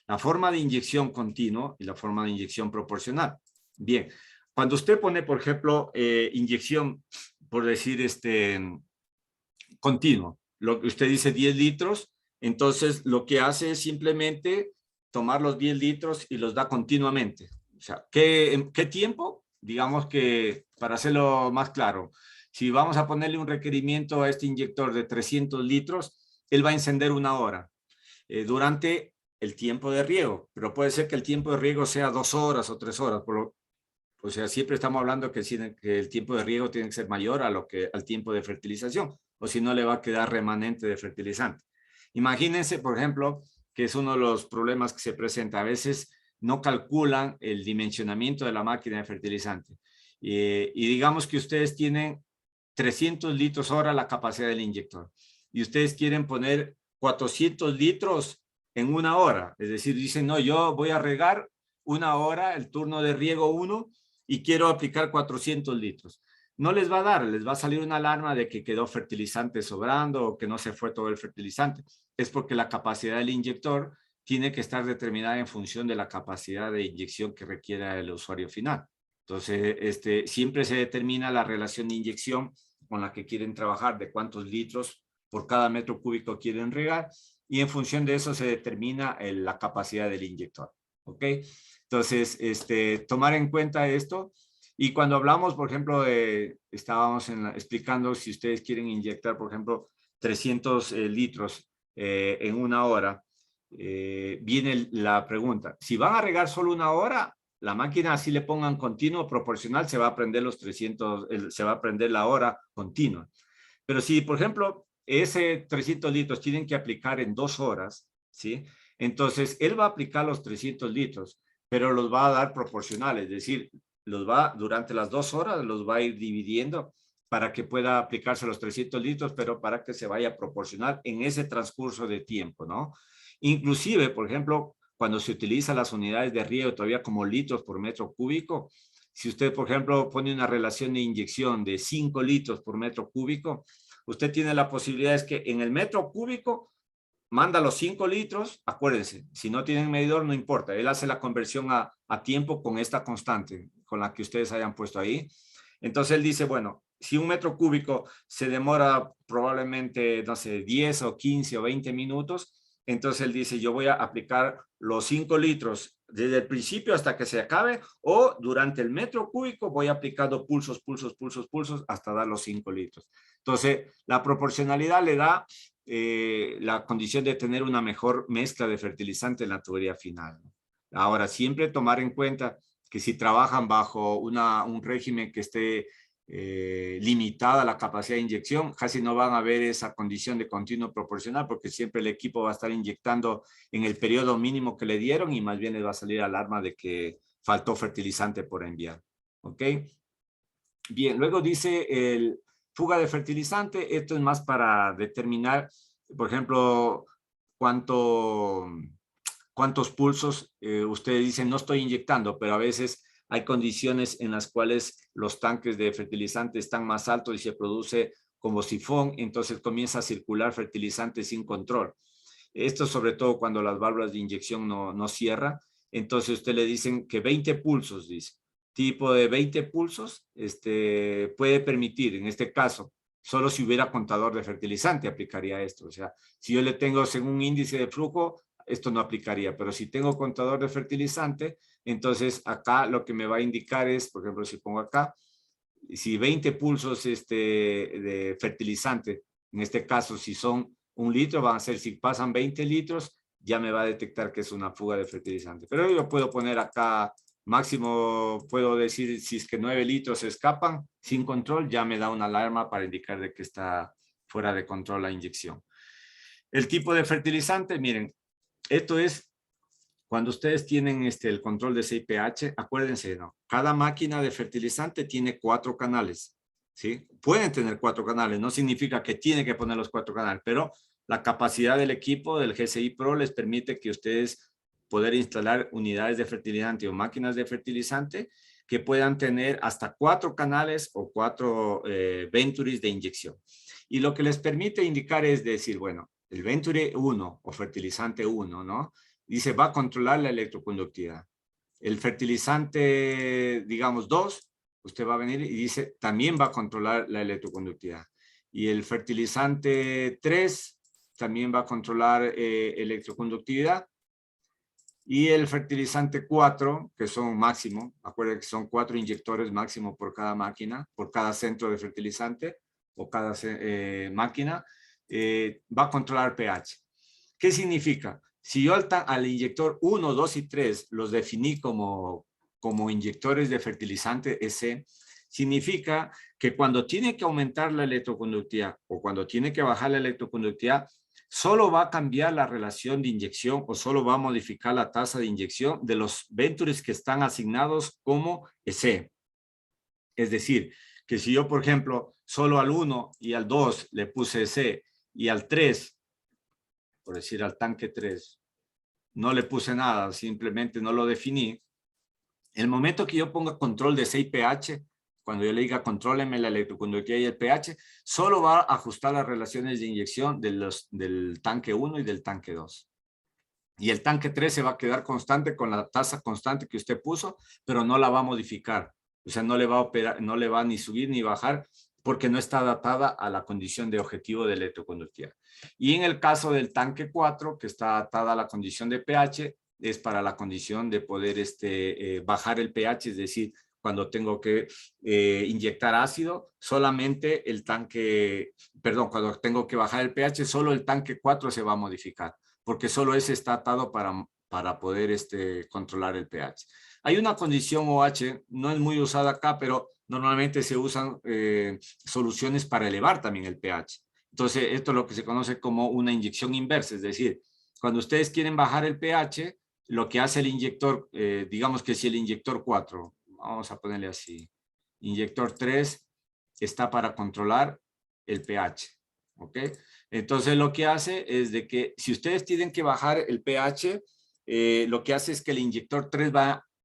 La forma de inyección continuo y la forma de inyección proporcional. Bien, cuando usted pone, por ejemplo, inyección, por decir, continuo, lo que usted dice 10 litros, entonces lo que hace es simplemente tomar los 10 litros y los da continuamente. O sea, ¿qué tiempo? Digamos que, para hacerlo más claro, si vamos a ponerle un requerimiento a este inyector de 300 litros, él va a encender 1 hora durante el tiempo de riego, pero puede ser que el tiempo de riego sea 2 horas o 3 horas, o sea, siempre estamos hablando que el tiempo de riego tiene que ser mayor al tiempo de fertilización, o si no le va a quedar remanente de fertilizante. Imagínense, por ejemplo, que es uno de los problemas que se presenta. A veces no calculan el dimensionamiento de la máquina de fertilizante. Y digamos que ustedes tienen 300 litros hora la capacidad del inyector y ustedes quieren poner 400 litros en 1 hora. Es decir, dicen, no, yo voy a regar 1 hora, el turno de riego 1, y quiero aplicar 400 litros. No les va a dar, les va a salir una alarma de que quedó fertilizante sobrando o que no se fue todo el fertilizante. Es porque la capacidad del inyector tiene que estar determinada en función de la capacidad de inyección que requiera el usuario final. Entonces, siempre se determina la relación de inyección con la que quieren trabajar, de cuántos litros por cada metro cúbico quieren regar, y en función de eso se determina la capacidad del inyector. ¿Ok? Entonces, tomar en cuenta esto. Y cuando hablamos, por ejemplo, estábamos explicando si ustedes quieren inyectar, por ejemplo, 300 litros en 1 hora, viene la pregunta, si van a regar solo 1 hora, la máquina, así le pongan continuo proporcional, se va a prender los 300, se va a prender la hora continua. Pero si, por ejemplo, ese 300 litros tienen que aplicar en 2 horas, ¿sí? Entonces, él va a aplicar los 300 litros, pero los va a dar proporcionales, es decir, durante las 2 horas, los va a ir dividiendo para que pueda aplicarse los 300 litros, pero para que se vaya a proporcionar en ese transcurso de tiempo, ¿no? Inclusive, por ejemplo, cuando se utilizan las unidades de riego todavía como litros por metro cúbico, si usted, por ejemplo, pone una relación de inyección de 5 litros por metro cúbico, usted tiene la posibilidad de que en el metro cúbico manda los 5 litros, acuérdense, si no tienen medidor no importa, él hace la conversión a tiempo con esta constante, con la que ustedes hayan puesto ahí. Entonces él dice, bueno, si un metro cúbico se demora probablemente, no sé, 10 o 15 o 20 minutos, entonces él dice, yo voy a aplicar los 5 litros desde el principio hasta que se acabe, o durante el metro cúbico voy aplicando pulsos, pulsos, pulsos, pulsos, hasta dar los 5 litros. Entonces, la proporcionalidad le da la condición de tener una mejor mezcla de fertilizante en la tubería final. Ahora, siempre tomar en cuenta que si trabajan bajo un régimen que esté limitada la capacidad de inyección, casi no van a ver esa condición de continuo proporcional, porque siempre el equipo va a estar inyectando en el periodo mínimo que le dieron y más bien les va a salir alarma de que faltó fertilizante por enviar. ¿Ok? Bien, luego dice el fuga de fertilizante. Esto es más para determinar, por ejemplo, cuántos pulsos. Ustedes dicen, no estoy inyectando, pero a veces hay condiciones en las cuales los tanques de fertilizante están más altos y se produce como sifón, entonces comienza a circular fertilizante sin control. Esto sobre todo cuando las válvulas de inyección no cierran. Entonces usted le dicen que 20 pulsos, dice. Tipo de 20 pulsos puede permitir, en este caso, solo si hubiera contador de fertilizante aplicaría esto. O sea, si yo le tengo según un índice de flujo, esto no aplicaría, pero si tengo contador de fertilizante, entonces acá lo que me va a indicar es, por ejemplo, si pongo acá, si 20 pulsos de fertilizante, en este caso si son 1 litro, van a ser, si pasan 20 litros, ya me va a detectar que es una fuga de fertilizante. Pero yo puedo poner acá máximo, puedo decir si es que 9 litros se escapan sin control, ya me da una alarma para indicar de que está fuera de control la inyección. El tipo de fertilizante, miren, esto es cuando ustedes tienen el control de 6 pH, acuérdense, ¿no? Cada máquina de fertilizante tiene 4 canales, ¿sí? Pueden tener 4 canales, no significa que tiene que poner los 4 canales, pero la capacidad del equipo del GSI Pro les permite que ustedes poder instalar unidades de fertilizante o máquinas de fertilizante que puedan tener hasta 4 canales o 4 Venturis de inyección. Y lo que les permite indicar es decir, bueno, el Venturi 1 o fertilizante 1, ¿no? Dice, va a controlar la electroconductividad. El fertilizante, digamos, 2, usted va a venir y dice, también va a controlar la electroconductividad. Y el fertilizante 3 también va a controlar electroconductividad. Y el fertilizante 4, que son máximo, acuérdense que son 4 inyectores máximo por cada máquina, por cada centro de fertilizante o cada máquina, va a controlar pH. ¿Qué significa? Si yo al inyector 1, 2 y 3 los definí como inyectores de fertilizante EC, significa que cuando tiene que aumentar la electroconductividad o cuando tiene que bajar la electroconductividad, solo va a cambiar la relación de inyección o solo va a modificar la tasa de inyección de los Ventures que están asignados como EC. Es decir, que si yo, por ejemplo, solo al 1 y al 2 le puse EC y al 3, por decir al tanque 3, no le puse nada, simplemente no lo definí. El momento que yo ponga control de 6 pH, cuando yo le diga contróleme la electroconductividad y el pH, solo va a ajustar las relaciones de inyección del tanque 1 y del tanque 2. Y el tanque 3 se va a quedar constante con la tasa constante que usted puso, pero no la va a modificar. O sea, no le va a operar, no le va ni subir ni bajar, porque no está adaptada a la condición de objetivo de electroconductividad. Y en el caso del tanque 4, que está adaptada a la condición de pH, es para la condición de poder bajar el pH, es decir, cuando tengo que inyectar ácido, solamente el tanque, perdón, cuando tengo que bajar el pH, solo el tanque 4 se va a modificar, porque solo ese está atado para poder controlar el pH. Hay una condición OH, no es muy usada acá, pero normalmente se usan soluciones para elevar también el pH. Entonces, esto es lo que se conoce como una inyección inversa, es decir, cuando ustedes quieren bajar el pH, lo que hace el inyector, digamos que si el inyector 4, vamos a ponerle así, inyector 3 está para controlar el pH, ¿ok? Entonces, lo que hace es de que si ustedes tienen que bajar el pH, lo que hace es que el inyector 3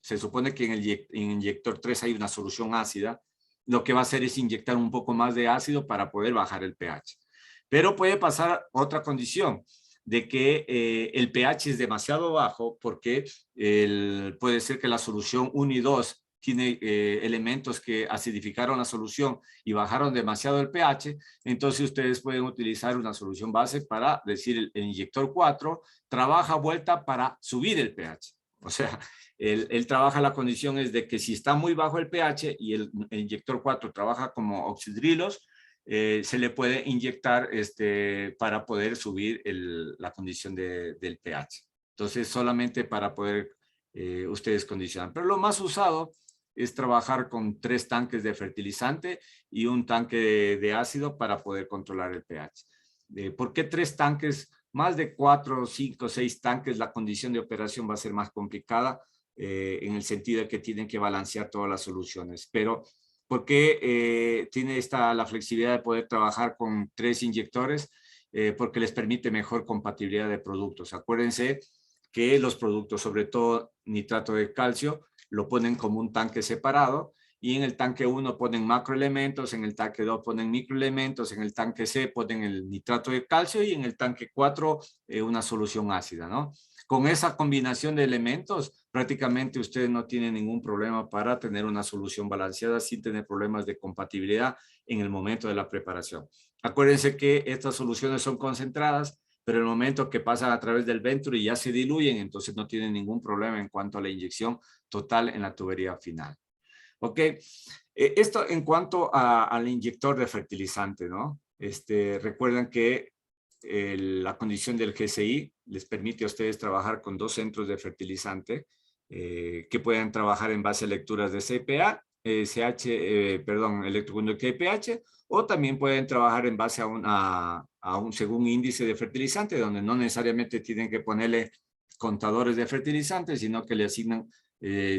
se supone que en el inyector 3 hay una solución ácida, lo que va a hacer es inyectar un poco más de ácido para poder bajar el pH. Pero puede pasar otra condición, de que el pH es demasiado bajo porque puede ser que la solución 1 y 2 tiene elementos que acidificaron la solución y bajaron demasiado el pH, entonces ustedes pueden utilizar una solución base para decir el inyector 4 trabaja vuelta para subir el pH. O sea, él trabaja la condición es de que si está muy bajo el pH y el inyector 4 trabaja como oxidrilos, se le puede inyectar para poder subir la condición del pH. Entonces, solamente para poder ustedes condicionar. Pero lo más usado es trabajar con 3 tanques de fertilizante y un tanque de ácido para poder controlar el pH. ¿Por qué 3 tanques? Más de 4, 5, 6 tanques, la condición de operación va a ser más complicada en el sentido de que tienen que balancear todas las soluciones. Pero ¿por qué tiene la flexibilidad de poder trabajar con 3 inyectores? Porque les permite mejor compatibilidad de productos. Acuérdense que los productos, sobre todo nitrato de calcio, lo ponen como un tanque separado y en el tanque 1 ponen macroelementos, en el tanque 2 ponen microelementos, en el tanque C ponen el nitrato de calcio y en el tanque 4 una solución ácida, ¿no? Con esa combinación de elementos, prácticamente ustedes no tienen ningún problema para tener una solución balanceada sin tener problemas de compatibilidad en el momento de la preparación. Acuérdense que estas soluciones son concentradas, pero en el momento que pasan a través del Venturi ya se diluyen, entonces no tienen ningún problema en cuanto a la inyección total en la tubería final. Ok, esto en cuanto al inyector de fertilizante, ¿no? Recuerden que la condición del GSI les permite a ustedes trabajar con 2 centros de fertilizante que puedan trabajar en base a lecturas de CPA, electroquímica y pH, o también pueden trabajar en base a un según índice de fertilizante, donde no necesariamente tienen que ponerle contadores de fertilizante, sino que le asignan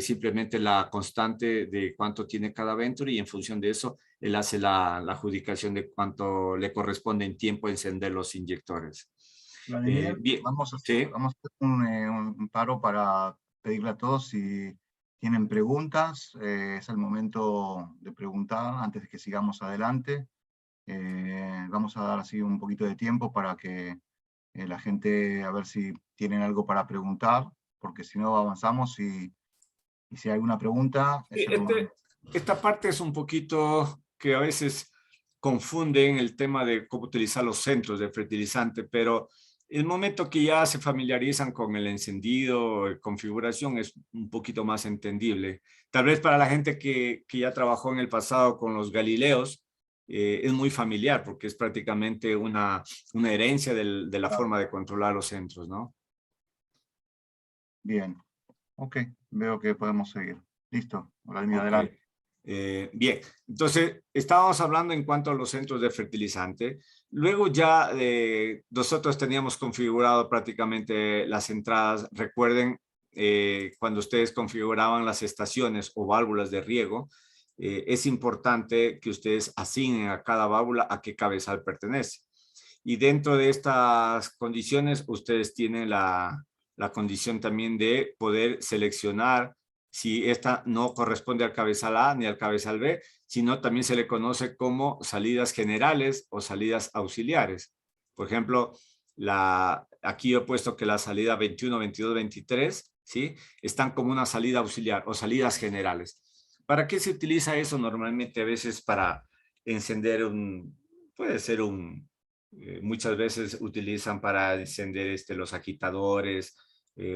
simplemente la constante de cuánto tiene cada Venturi y en función de eso él hace la adjudicación de cuánto le corresponde en tiempo encender los inyectores. Vladimir, Bien, vamos sí. a hacer un paro para pedirle a todos si tienen preguntas. Es el momento de preguntar antes de que sigamos adelante. Vamos a dar así un poquito de tiempo para que la gente, a ver si tienen algo para preguntar, porque si no avanzamos y si hay alguna pregunta, es el momento. Esta parte es un poquito que a veces confunden el tema de cómo utilizar los centros de fertilizante, pero el momento que ya se familiarizan con el encendido, configuración, es un poquito más entendible. Tal vez para la gente que ya trabajó en el pasado con los Galileos, es muy familiar porque es prácticamente una herencia de la forma de controlar los centros, ¿no? Bien, ok, veo que podemos seguir. Listo, Vladimir, Ok. adelante. Bien, entonces estábamos hablando en cuanto a los centros de fertilizante. Luego ya nosotros teníamos configurado prácticamente las entradas. Recuerden, cuando ustedes configuraban las estaciones o válvulas de riego, es importante que ustedes asignen a cada válvula a qué cabezal pertenece. Y dentro de estas condiciones, ustedes tienen la condición también de poder seleccionar si esta no corresponde al cabezal A ni al cabezal B, sino también se le conoce como salidas generales o salidas auxiliares. Por ejemplo, aquí he puesto que la salida 21, 22, 23, ¿sí? Están como una salida auxiliar o salidas generales. ¿Para qué se utiliza eso? Normalmente a veces para encender puede ser muchas veces utilizan para encender los agitadores,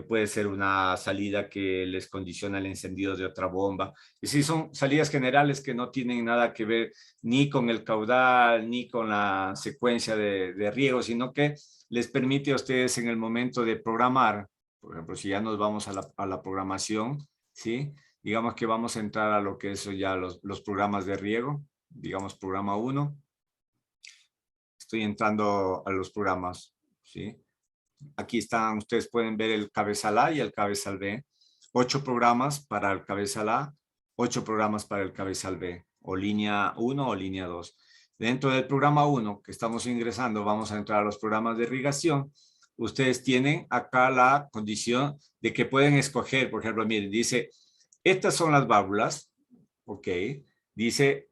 puede ser una salida que les condiciona el encendido de otra bomba. Y sí, son salidas generales que no tienen nada que ver ni con el caudal, ni con la secuencia de riego, sino que les permite a ustedes en el momento de programar, por ejemplo, si ya nos vamos a la programación, ¿sí? Digamos que vamos a entrar a lo que es ya los programas de riego, digamos programa 1. Estoy entrando a los programas, ¿sí? Aquí están, ustedes pueden ver el cabezal A y el cabezal B. 8 programas para el cabezal A, 8 programas para el cabezal B, o línea 1 o línea 2. Dentro del programa 1 que estamos ingresando, vamos a entrar a los programas de irrigación. Ustedes tienen acá la condición de que pueden escoger, por ejemplo, miren, dice, estas son las válvulas, ok, dice,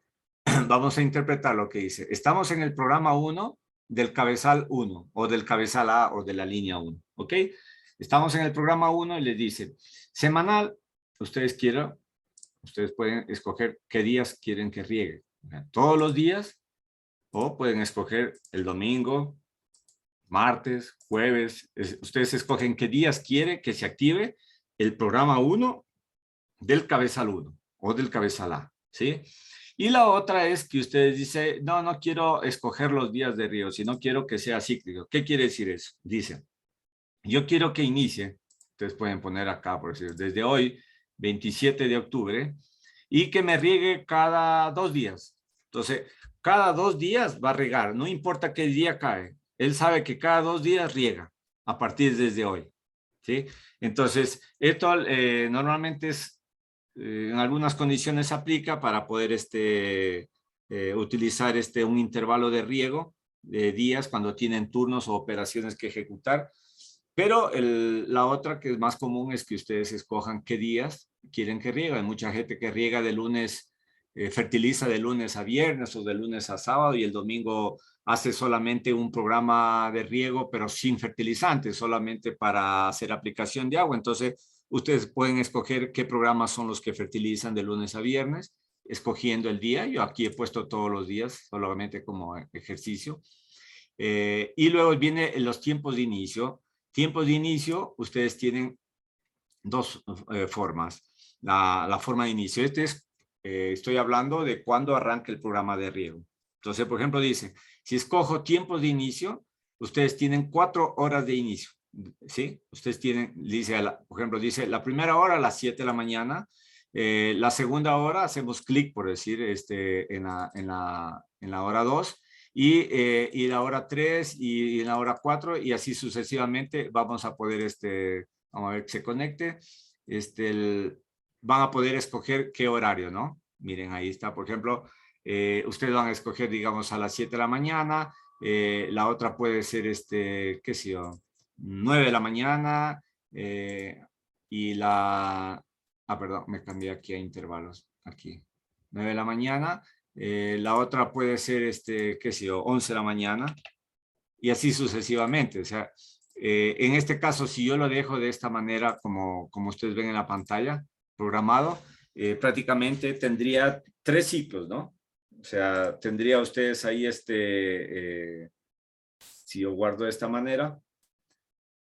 vamos a interpretar lo que dice. Estamos en el programa 1 del cabezal 1 o del cabezal A o de la línea 1, ¿ok? Estamos en el programa 1 y les dice, semanal, ustedes pueden escoger qué días quieren que riegue. Todos los días o pueden escoger el domingo, martes, jueves. Ustedes escogen qué días quiere que se active el programa 1 del cabezal 1 o del cabezal A, ¿sí? Y la otra es que ustedes dicen, no, no quiero escoger los días de riego, sino quiero que sea cíclico. ¿Qué quiere decir eso? Dicen, yo quiero que inicie, ustedes pueden poner acá, por decir, desde hoy, 27 de octubre, y que me riegue cada 2 días. Entonces, cada 2 días va a regar, no importa qué día cae. Él sabe que cada 2 días riega a partir desde hoy, ¿sí? Entonces, esto normalmente en algunas condiciones se aplica para poder utilizar un intervalo de riego de días cuando tienen turnos o operaciones que ejecutar. Pero la otra que es más común es que ustedes escojan qué días quieren que riegue. Hay mucha gente que riega de lunes, fertiliza de lunes a viernes o de lunes a sábado y el domingo hace solamente un programa de riego, pero sin fertilizantes, solamente para hacer aplicación de agua. Entonces, ustedes pueden escoger qué programas son los que fertilizan de lunes a viernes, escogiendo el día. Yo aquí he puesto todos los días, solamente como ejercicio. Y luego vienen los tiempos de inicio. Tiempos de inicio, ustedes tienen dos formas. La forma de inicio, es estoy hablando de cuándo arranca el programa de riego. Entonces, por ejemplo, dice, si escojo tiempos de inicio, ustedes tienen 4 horas de inicio, ¿sí? Ustedes tienen, dice, por ejemplo, dice la primera hora a las 7 de la mañana, la segunda hora hacemos clic, por decir, en la hora 2, y la hora 3 y en la hora 4, y así sucesivamente vamos a poder, vamos a ver que se conecte, van a poder escoger qué horario, ¿no? Miren, ahí está, por ejemplo, ustedes van a escoger, digamos, a las 7 de la mañana, la otra puede ser, qué sé yo, 9 de la mañana, y perdón, me cambié aquí a intervalos, aquí, 9 de la mañana, la otra puede ser, qué sé yo, 11 de la mañana, y así sucesivamente, o sea, en este caso, si yo lo dejo de esta manera, como ustedes ven en la pantalla, programado, prácticamente tendría 3 ciclos, ¿no? O sea, tendría ustedes ahí si yo guardo de esta manera,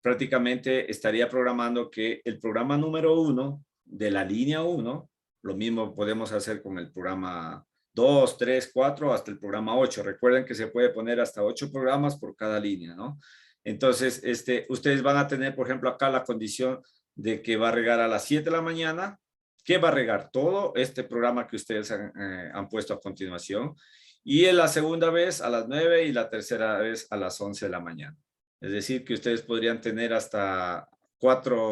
prácticamente estaría programando que el programa número 1 de la línea 1, lo mismo podemos hacer con el programa 2, 3, 4, hasta el programa 8. Recuerden que se puede poner hasta 8 programas por cada línea, ¿no? Entonces, ustedes van a tener, por ejemplo, acá la condición de que va a regar a las 7 de la mañana. ¿Qué va a regar? Todo este programa que ustedes han puesto a continuación. Y en la segunda vez a las 9 y la tercera vez a las 11 de la mañana. Es decir, que ustedes podrían tener hasta 4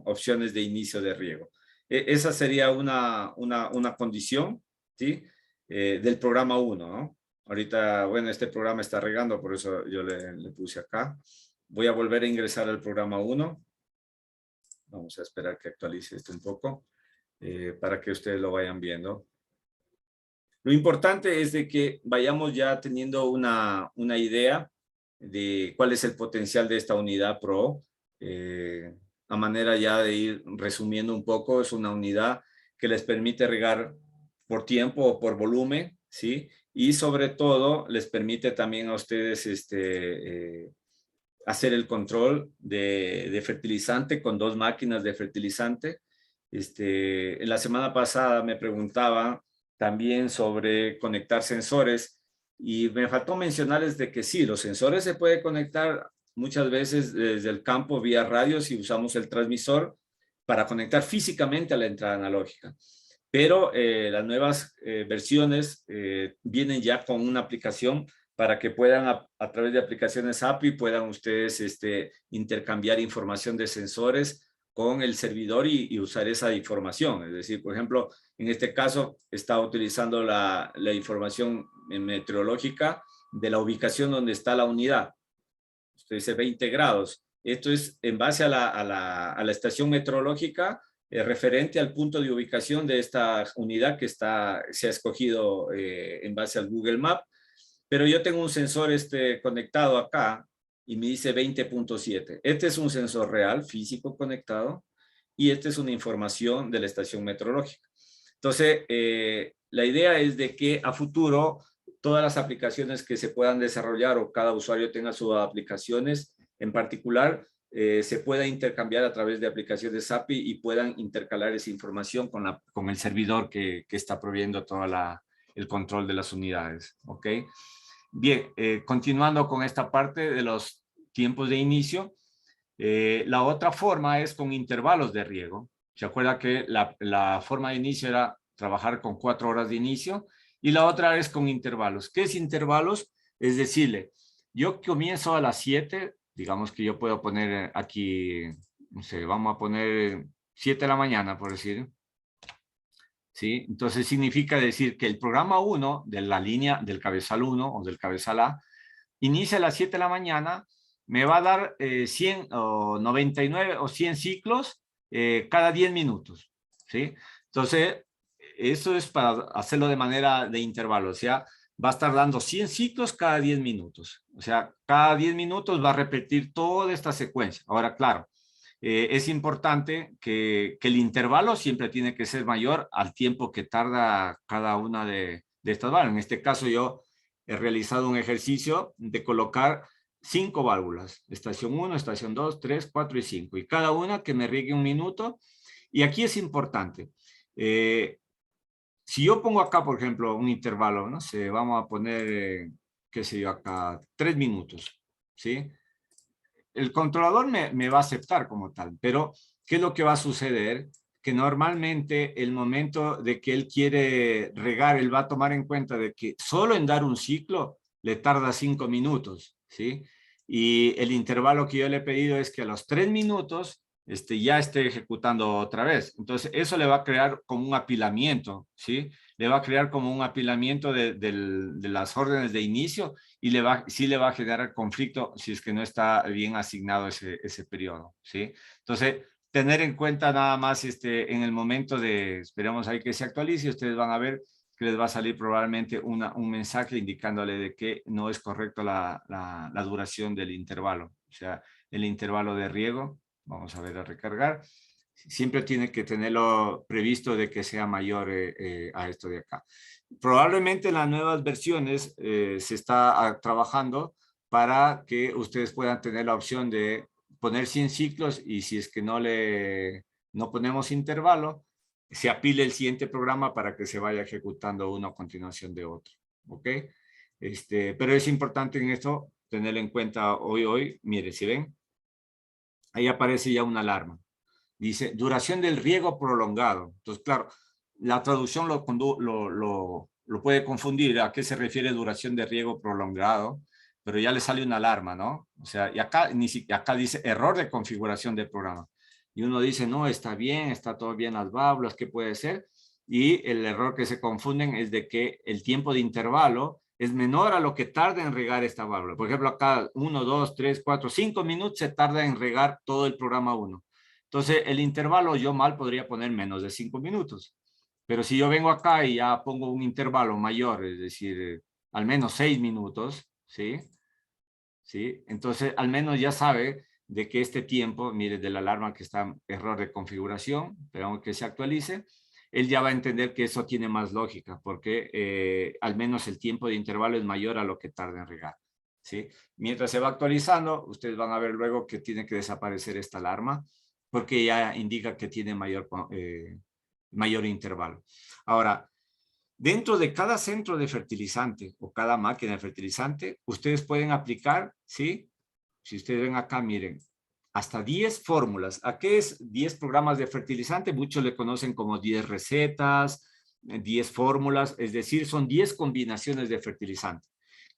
opciones de inicio de riego. Esa sería una condición, ¿sí? Del programa 1, ¿no? Ahorita, bueno, este programa está regando, por eso yo le puse acá. Voy a volver a ingresar al programa 1. Vamos a esperar que actualice esto un poco para que ustedes lo vayan viendo. Lo importante es de que vayamos ya teniendo una idea de cuál es el potencial de esta unidad Pro. A manera ya de ir resumiendo un poco, es una unidad que les permite regar por tiempo o por volumen, ¿sí? Y sobre todo les permite también a ustedes hacer el control de fertilizante con 2 máquinas de fertilizante. En la semana pasada me preguntaba también sobre conectar sensores y me faltó mencionarles de que sí, los sensores se pueden conectar muchas veces desde el campo vía radio si usamos el transmisor para conectar físicamente a la entrada analógica. Pero las nuevas versiones vienen ya con una aplicación para que puedan a través de aplicaciones API puedan ustedes intercambiar información de sensores con el servidor y usar esa información. Es decir, por ejemplo, en este caso está utilizando la información meteorológica de la ubicación donde está la unidad. Usted dice 20 grados. Esto es en base a la estación meteorológica referente al punto de ubicación de esta unidad que se ha escogido en base al Google Maps. Pero yo tengo un sensor conectado acá y me dice 20.7. Este es un sensor real, físico conectado, y esta es una información de la estación meteorológica. Entonces, la idea es de que a futuro todas las aplicaciones que se puedan desarrollar o cada usuario tenga sus aplicaciones en particular, se pueda intercambiar a través de aplicaciones API y puedan intercalar esa información con el servidor que está proveyendo todo el control de las unidades. ¿Ok? Bien, continuando con esta parte de los tiempos de inicio, la otra forma es con intervalos de riego. ¿Se acuerda que la forma de inicio era trabajar con 4 horas de inicio? Y la otra es con intervalos. ¿Qué es intervalos? Es decirle, yo comienzo a las 7, digamos que yo puedo poner aquí, no sé, vamos a poner 7 de la mañana, por decir. ¿Sí? Entonces significa decir que el programa 1 de la línea del cabezal 1 o del cabezal A inicia a las 7 de la mañana, me va a dar 100 o 99 o 100 ciclos cada 10 minutos. ¿Sí? Entonces, eso es para hacerlo de manera de intervalo, o sea, va a estar dando 100 ciclos cada 10 minutos. O sea, cada 10 minutos va a repetir toda esta secuencia. Ahora, claro, es importante que el intervalo siempre tiene que ser mayor al tiempo que tarda cada una de estas válvulas. En este caso yo he realizado un ejercicio de colocar 5 válvulas, estación 1, estación 2, 3, 4 y 5, y cada una que me riegue 1 minuto. Y aquí es importante, Si yo pongo acá, por ejemplo, un intervalo, no sé, vamos a poner, qué sé yo, acá 3 minutos, ¿sí? El controlador me va a aceptar como tal, pero ¿qué es lo que va a suceder? Que normalmente el momento de que él quiere regar, él va a tomar en cuenta de que solo en dar un ciclo le tarda 5 minutos, ¿sí? Y el intervalo que yo le he pedido es que a los 3 minutos ya esté ejecutando otra vez. Entonces, eso le va a crear como un apilamiento, ¿sí? Le va a crear como un apilamiento de las órdenes de inicio y sí le va a generar conflicto si es que no está bien asignado ese periodo, ¿sí? Entonces, tener en cuenta nada más en el momento de, esperamos ahí que se actualice, ustedes van a ver que les va a salir probablemente un mensaje indicándole de que no es correcto la duración del intervalo, o sea, el intervalo de riego, vamos a ver a recargar, siempre tiene que tenerlo previsto de que sea mayor a esto de acá. Probablemente en las nuevas versiones se está trabajando para que ustedes puedan tener la opción de poner 100 ciclos y si es que no ponemos intervalo, se apile el siguiente programa para que se vaya ejecutando uno a continuación de otro. ¿Ok? Pero es importante en esto tener en cuenta hoy, mire, si ven, ahí aparece ya una alarma. Dice, duración del riego prolongado. Entonces, claro, la traducción lo puede confundir. ¿A qué se refiere duración de riego prolongado? Pero ya le sale una alarma, ¿no? O sea, y acá, acá dice error de configuración del programa. Y uno dice, no, está bien, está todo bien las válvulas, ¿qué puede ser? Y el error que se confunden es de que el tiempo de intervalo es menor a lo que tarda en regar esta válvula. Por ejemplo, acá 1, 2, 3, 4, 5 minutos se tarda en regar todo el programa 1. Entonces, el intervalo yo mal podría poner menos de 5 minutos. Pero si yo vengo acá y ya pongo un intervalo mayor, es decir, al menos 6 minutos, ¿sí? ¿Sí? Entonces, al menos ya sabe de que este tiempo, mire, de la alarma que está en error de configuración, esperamos que se actualice, él ya va a entender que eso tiene más lógica, porque al menos el tiempo de intervalo es mayor a lo que tarda en regar. ¿Sí? Mientras se va actualizando, ustedes van a ver luego que tiene que desaparecer esta alarma, porque ya indica que tiene mayor intervalo. Ahora, dentro de cada centro de fertilizante o cada máquina de fertilizante, ustedes pueden aplicar, ¿sí? Si ustedes ven acá, miren, hasta 10 fórmulas. ¿A qué es 10 programas de fertilizante? Muchos le conocen como 10 recetas, 10 fórmulas, es decir, son 10 combinaciones de fertilizante.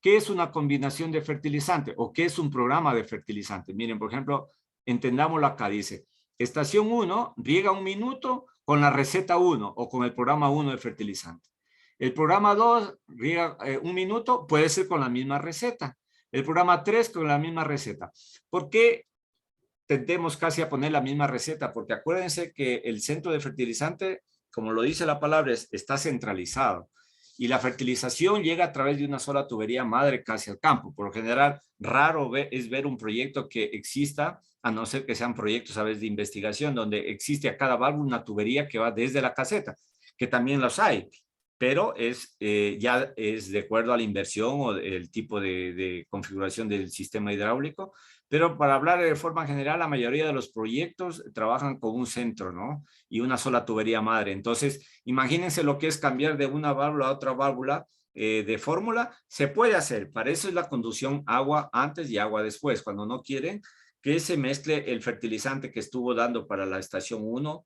¿Qué es una combinación de fertilizante o qué es un programa de fertilizante? Miren, por ejemplo, entendámoslo acá, dice, estación 1 riega 1 minuto con la receta 1 o con el programa 1 de fertilizante. El programa 2 riega 1 minuto, puede ser con la misma receta. El programa 3 con la misma receta. ¿Por qué tendemos casi a poner la misma receta? Porque acuérdense que el centro de fertilizante, como lo dice la palabra, está centralizado. Y la fertilización llega a través de una sola tubería madre casi al campo. Por lo general, raro es ver un proyecto que exista, a no ser que sean proyectos a veces de investigación, donde existe a cada válvula una tubería que va desde la caseta, que también los hay, pero ya es de acuerdo a la inversión o el tipo de configuración del sistema hidráulico. Pero para hablar de forma general, la mayoría de los proyectos trabajan con un centro, ¿no? Y una sola tubería madre. Entonces, imagínense lo que es cambiar de una válvula a otra válvula de fórmula. Se puede hacer. Para eso es la conducción agua antes y agua después. Cuando no quieren que se mezcle el fertilizante que estuvo dando para la estación 1,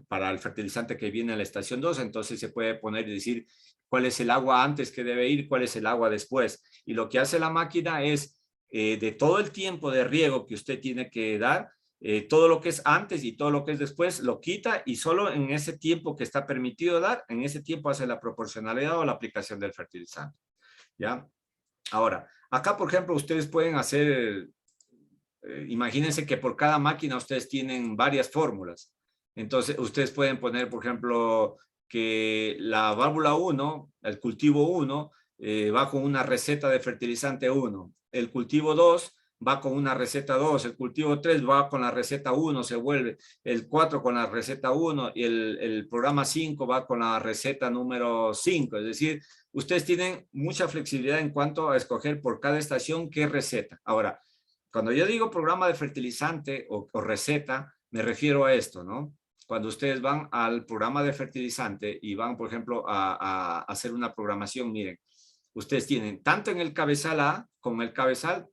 para el fertilizante que viene a la estación 2, entonces se puede poner y decir cuál es el agua antes que debe ir, cuál es el agua después. Y lo que hace la máquina es de todo el tiempo de riego que usted tiene que dar, todo lo que es antes y todo lo que es después lo quita y solo en ese tiempo que está permitido dar, en ese tiempo hace la proporcionalidad o la aplicación del fertilizante. ¿Ya? Ahora, acá por ejemplo ustedes pueden hacer, imagínense que por cada máquina ustedes tienen varias fórmulas. Entonces ustedes pueden poner por ejemplo que la válvula 1, el cultivo 1, va con una receta de fertilizante 1. El cultivo 2 va con una receta 2. El cultivo 3 va con la receta 1, se vuelve. El 4 con la receta 1 y el programa 5 va con la receta número 5. Es decir, ustedes tienen mucha flexibilidad en cuanto a escoger por cada estación qué receta. Ahora, cuando yo digo programa de fertilizante o receta, me refiero a esto, ¿no? cuando ustedes van al programa de fertilizante y van, por ejemplo, a hacer una programación, miren, ustedes tienen tanto en el cabezal A como en el cabezal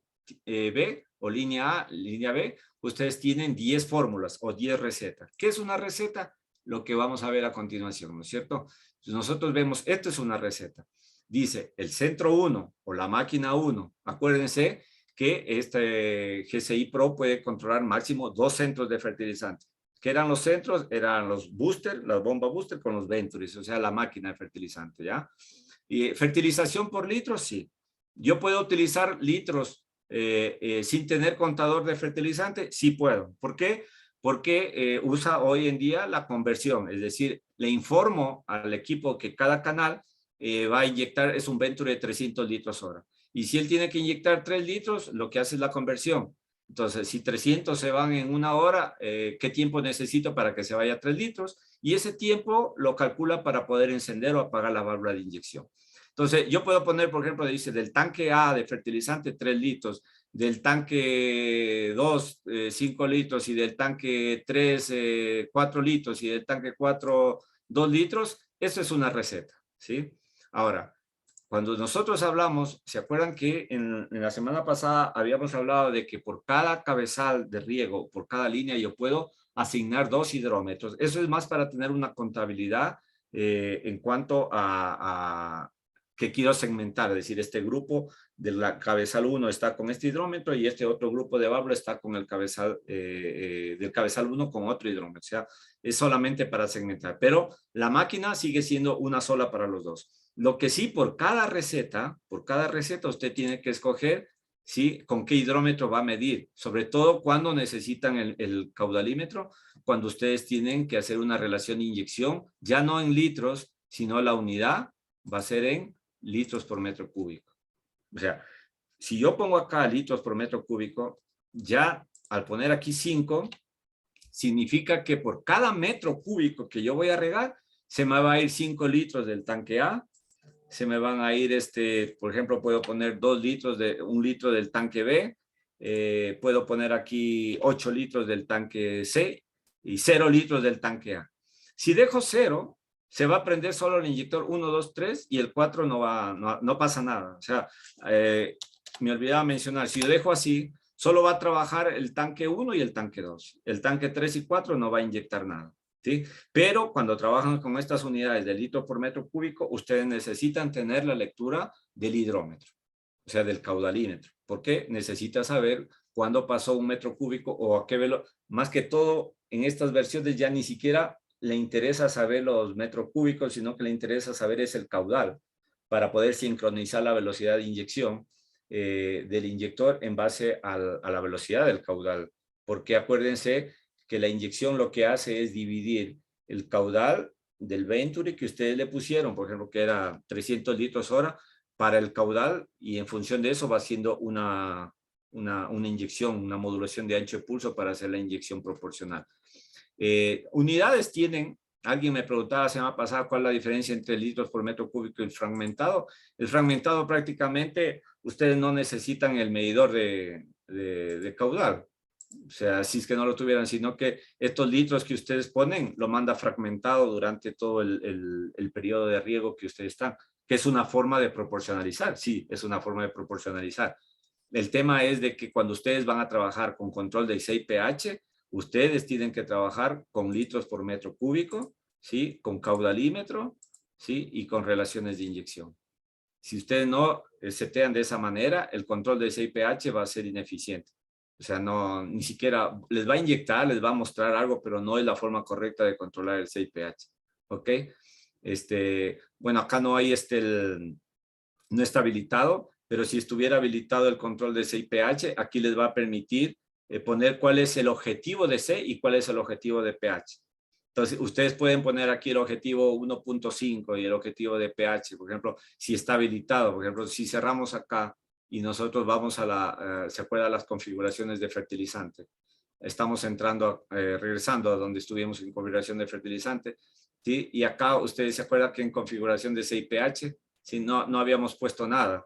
B o línea A, línea B, ustedes tienen 10 fórmulas o 10 recetas. ¿Qué es una receta? Lo que vamos a ver a continuación, ¿no es cierto? Entonces nosotros vemos, esto es una receta. Dice el centro 1 o la máquina 1. Acuérdense que este GCI Pro puede controlar máximo 2 centros de fertilizante. ¿Qué eran los centros? Eran los boosters, las bombas booster con los Venturis, o sea, la máquina de fertilizante, ¿ya? Y fertilización por litros, sí. Yo puedo utilizar litros sin tener contador de fertilizante, sí puedo. ¿Por qué? Porque usa hoy en día la conversión, es decir, le informo al equipo que cada canal va a inyectar, es un Venturi de 300 litros hora. Y si él tiene que inyectar 3 litros, lo que hace es la conversión. Entonces, si 300 se van en una hora, ¿qué tiempo necesito para que se vaya a 3 litros? Y ese tiempo lo calcula para poder encender o apagar la válvula de inyección. Entonces, yo puedo poner, por ejemplo, dice del tanque A de fertilizante 3 litros, del tanque 2, 5 litros, y del tanque 3, 4 litros, y del tanque 4, 2 litros. Eso es una receta, ¿sí? Ahora, cuando nosotros hablamos, ¿se acuerdan que en la semana pasada habíamos hablado de que por cada cabezal de riego, por cada línea, yo puedo asignar 2 hidrómetros? Eso es más para tener una contabilidad en cuanto a que quiero segmentar, es decir, este grupo de la cabezal 1 está con este hidrómetro y este otro grupo de válvula está con el cabezal del cabezal 1 con otro hidrómetro. O sea, es solamente para segmentar, pero la máquina sigue siendo una sola para los dos. Lo que sí, por cada receta usted tiene que escoger, ¿sí?, con qué hidrómetro va a medir, sobre todo cuando necesitan el caudalímetro, cuando ustedes tienen que hacer una relación de inyección, ya no en litros, sino la unidad va a ser en litros por metro cúbico. O sea, si yo pongo acá litros por metro cúbico, ya al poner aquí 5, significa que por cada metro cúbico que yo voy a regar, se me va a ir 5 litros del tanque A, se me van a ir, por ejemplo, puedo poner 2 litros de 1 litro del tanque B, puedo poner aquí 8 litros del tanque C y 0 litros del tanque A. Si dejo 0, se va a prender solo el inyector 1, 2, 3 y el 4 no pasa nada. O sea, me olvidaba mencionar, si yo dejo así, solo va a trabajar el tanque 1 y el tanque 2. El tanque 3 y 4 no va a inyectar nada, ¿sí? Pero cuando trabajan con estas unidades de litro por metro cúbico, ustedes necesitan tener la lectura del hidrómetro, o sea, del caudalímetro, porque necesita saber cuándo pasó 1 metro cúbico o a qué velocidad. Más que todo, en estas versiones ya ni siquiera le interesa saber los metros cúbicos, sino que le interesa saber es el caudal, para poder sincronizar la velocidad de inyección del inyector en base a la velocidad del caudal. Porque acuérdense que la inyección lo que hace es dividir el caudal del Venturi que ustedes le pusieron, por ejemplo, que era 300 litros hora, para el caudal, y en función de eso va haciendo una inyección, una modulación de ancho de pulso para hacer la inyección proporcional. Unidades tienen, alguien me preguntaba la semana pasada cuál es la diferencia entre litros por metro cúbico y el fragmentado. El fragmentado prácticamente ustedes no necesitan el medidor de caudal. O sea, si es que no lo tuvieran, sino que estos litros que ustedes ponen lo manda fragmentado durante todo el periodo de riego que ustedes están, que es una forma de proporcionalizar. Sí, es una forma de proporcionalizar. El tema es de que cuando ustedes van a trabajar con control de 6 pH, ustedes tienen que trabajar con litros por metro cúbico, ¿sí?, con caudalímetro, ¿sí?, y con relaciones de inyección. Si ustedes no setean de esa manera, el control de 6 pH va a ser ineficiente. O sea, no, ni siquiera les va a inyectar, les va a mostrar algo, pero no es la forma correcta de controlar el 6 pH. ¿Ok? Bueno, acá no hay no está habilitado, pero si estuviera habilitado el control de 6 pH, aquí les va a permitir poner cuál es el objetivo de C y cuál es el objetivo de pH. Entonces, ustedes pueden poner aquí el objetivo 1.5 y el objetivo de pH, por ejemplo, si está habilitado. Por ejemplo, si cerramos acá y nosotros vamos a ¿se acuerdan las configuraciones de fertilizante? Estamos entrando, regresando a donde estuvimos en configuración de fertilizante, ¿sí? Y acá ustedes se acuerdan que en configuración de 6 pH, ¿sí?, no habíamos puesto nada.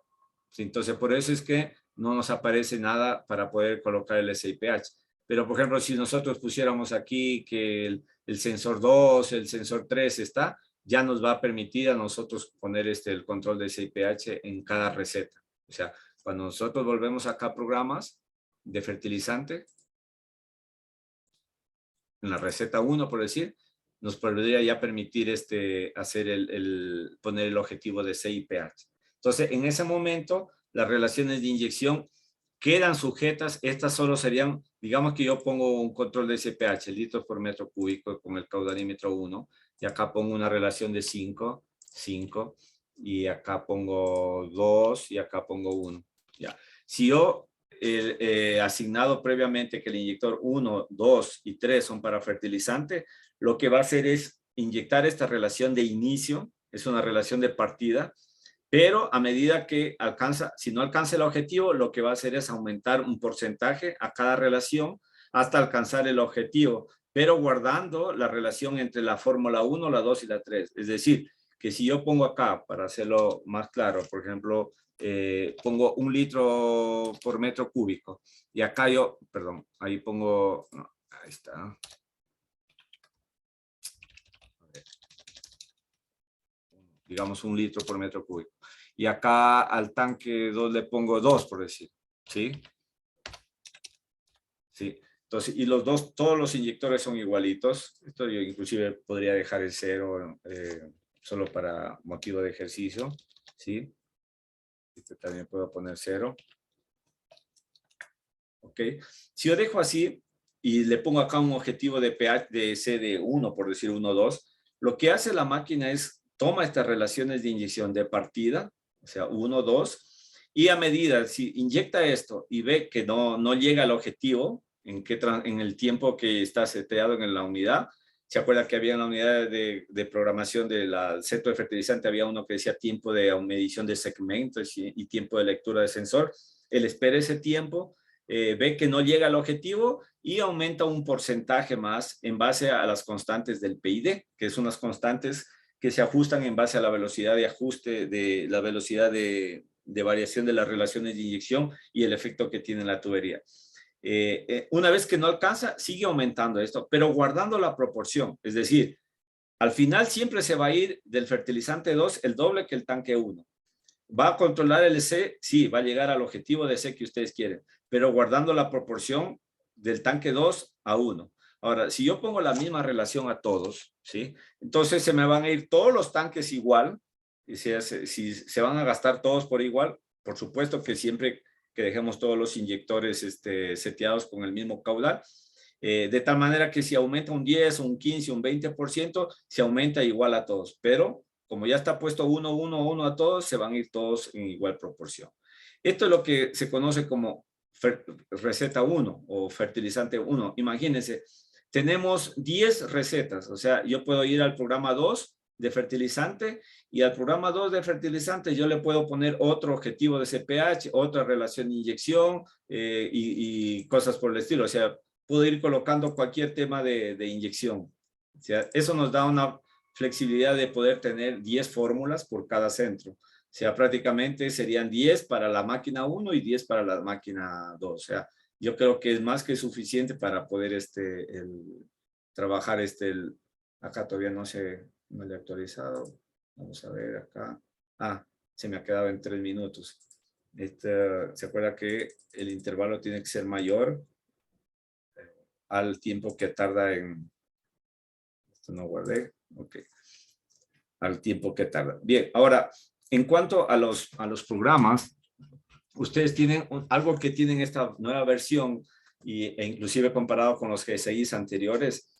¿Sí? Entonces, por eso es que no nos aparece nada para poder colocar el 6 pH. Pero, por ejemplo, si nosotros pusiéramos aquí que el sensor 2, el sensor 3 está, ya nos va a permitir a nosotros poner el control de SIPH en cada receta. O sea, cuando nosotros volvemos acá a programas de fertilizante, en la receta 1, por decir, nos podría ya permitir hacer poner el objetivo de SIPH. Entonces, en ese momento, las relaciones de inyección quedan sujetas. Estas solo serían, digamos que yo pongo un control de SIPH, litros por metro cúbico con el caudalímetro 1, y acá pongo una relación de 5, y acá pongo 2, y acá pongo 1. Ya. Si yo asignado previamente que el inyector 1, 2 y 3 son para fertilizante, lo que va a hacer es inyectar esta relación de inicio, es una relación de partida, pero a medida que alcanza, si no alcanza el objetivo, lo que va a hacer es aumentar un porcentaje a cada relación hasta alcanzar el objetivo, pero guardando la relación entre la fórmula 1, la 2 y la 3. Es decir, que si yo pongo acá, para hacerlo más claro, por ejemplo, pongo 1 litro por metro cúbico, y acá yo, perdón, ahí pongo, no, ahí está. Digamos 1 litro por metro cúbico. Y acá al tanque 2 le pongo 2, por decir. ¿Sí? Sí. Entonces, y los dos, todos los inyectores son igualitos. Esto yo inclusive podría dejar el 0 solo para motivo de ejercicio. ¿Sí? Este también puedo poner 0. ¿Ok? Si yo dejo así y le pongo acá un objetivo de pH de C de 1, por decir 1, 2, lo que hace la máquina es toma estas relaciones de inyección de partida, o sea, 1, 2, y a medida, si inyecta esto y ve que no llega al objetivo en el tiempo que está seteado en la unidad, ¿se acuerda que había en la unidad de programación del centro de fertilizante, había uno que decía tiempo de medición de segmentos y tiempo de lectura de sensor? Él espera ese tiempo, ve que no llega al objetivo y aumenta un porcentaje más en base a las constantes del PID, que son unas constantes que se ajustan en base a la velocidad de ajuste, de la velocidad de variación de las relaciones de inyección y el efecto que tiene la tubería. Una vez que no alcanza, sigue aumentando esto, pero guardando la proporción. Es decir, al final siempre se va a ir del fertilizante 2 el doble que el tanque 1. ¿Va a controlar el C? Sí, va a llegar al objetivo de C que ustedes quieren, pero guardando la proporción del tanque 2 a 1. Ahora, si yo pongo la misma relación a todos, ¿sí? Entonces se me van a ir todos los tanques igual, y si se van a gastar todos por igual, por supuesto que siempre que dejemos todos los inyectores seteados con el mismo caudal, de tal manera que si aumenta un 10, un 15, un 20%, se aumenta igual a todos, pero como ya está puesto 1, 1, 1 a todos, se van a ir todos en igual proporción. Esto es lo que se conoce como receta 1 o fertilizante 1. Imagínense, tenemos 10 recetas, o sea, yo puedo ir al programa 2 de fertilizante y al programa 2 de fertilizante yo le puedo poner otro objetivo de CPH, otra relación de inyección y cosas por el estilo. O sea, puedo ir colocando cualquier tema de inyección. O sea, eso nos da una flexibilidad de poder tener 10 fórmulas por cada centro. O sea, prácticamente serían 10 para la máquina 1 y 10 para la máquina 2. O sea, yo creo que es más que suficiente para poder trabajar acá todavía no le he actualizado. Vamos a ver acá. Se me ha quedado en 3 minutos. ¿Se acuerda que el intervalo tiene que ser mayor al tiempo que tarda en... Esto no guardé. Ok. Al tiempo que tarda. Bien, ahora, en cuanto a los programas, ustedes tienen algo que tienen esta nueva versión e inclusive comparado con los GSIs anteriores,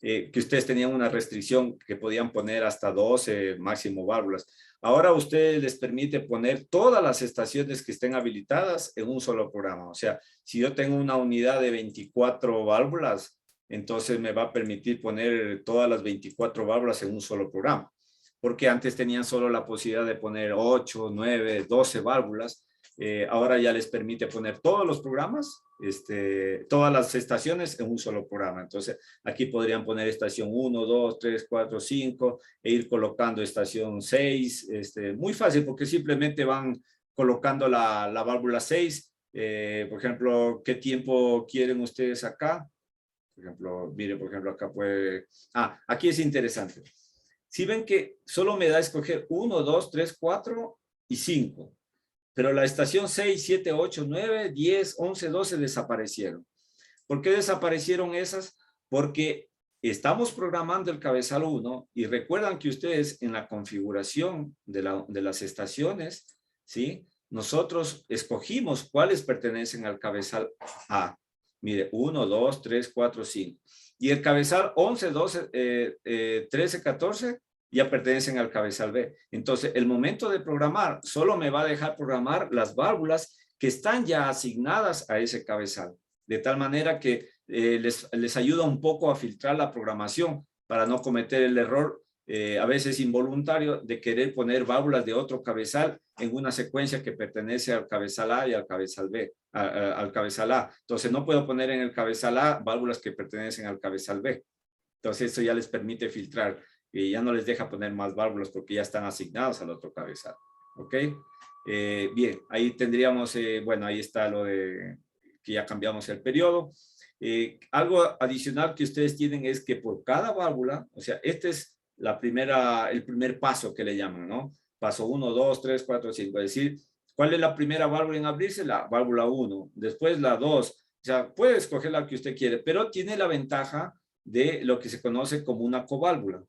que ustedes tenían una restricción que podían poner hasta 12 máximo válvulas. Ahora a ustedes les permite poner todas las estaciones que estén habilitadas en un solo programa. O sea, si yo tengo una unidad de 24 válvulas, entonces me va a permitir poner todas las 24 válvulas en un solo programa. Porque antes tenían solo la posibilidad de poner 8, 9, 12 válvulas. Ahora ya les permite poner todos los programas, todas las estaciones en un solo programa. Entonces, aquí podrían poner estación 1, 2, 3, 4, 5 e ir colocando estación 6. Muy fácil porque simplemente van colocando la válvula 6 Por ejemplo, ¿qué tiempo quieren ustedes acá? Por ejemplo, mire, por ejemplo, acá puede... aquí es interesante. Si ven que solo me da a escoger 1, 2, 3, 4 y 5. Pero la estación 6, 7, 8, 9, 10, 11, 12 desaparecieron. ¿Por qué desaparecieron esas? Porque estamos programando el cabezal 1 y recuerdan que ustedes en la configuración de las estaciones, ¿sí? Nosotros escogimos cuáles pertenecen al cabezal A. Mire, 1, 2, 3, 4, 5. Y el cabezal 11, 12, 13, 14 ya pertenecen al cabezal B. Entonces, el momento de programar solo me va a dejar programar las válvulas que están ya asignadas a ese cabezal. De tal manera que les ayuda un poco a filtrar la programación para no cometer el error a veces involuntario de querer poner válvulas de otro cabezal en una secuencia que pertenece al cabezal A y al cabezal B, al cabezal A. Entonces no puedo poner en el cabezal A válvulas que pertenecen al cabezal B. Entonces eso ya les permite filtrar y ya no les deja poner más válvulas porque ya están asignados al otro cabezal. ¿Ok? Bien, ahí tendríamos, bueno, ahí está lo de que ya cambiamos el periodo. Algo adicional que ustedes tienen es que por cada válvula, o sea, este es el primer paso que le llaman, ¿no? Paso 1, 2, 3, 4, 5. Es decir, ¿cuál es la primera válvula en abrirse? La válvula 1. Después la 2. O sea, puede escoger la que usted quiere, pero tiene la ventaja de lo que se conoce como una coválvula.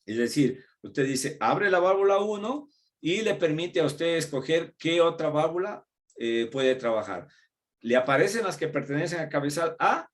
Es decir, usted dice, abre la válvula 1 y le permite a usted escoger qué otra válvula puede trabajar. Le aparecen las que pertenecen al cabezal A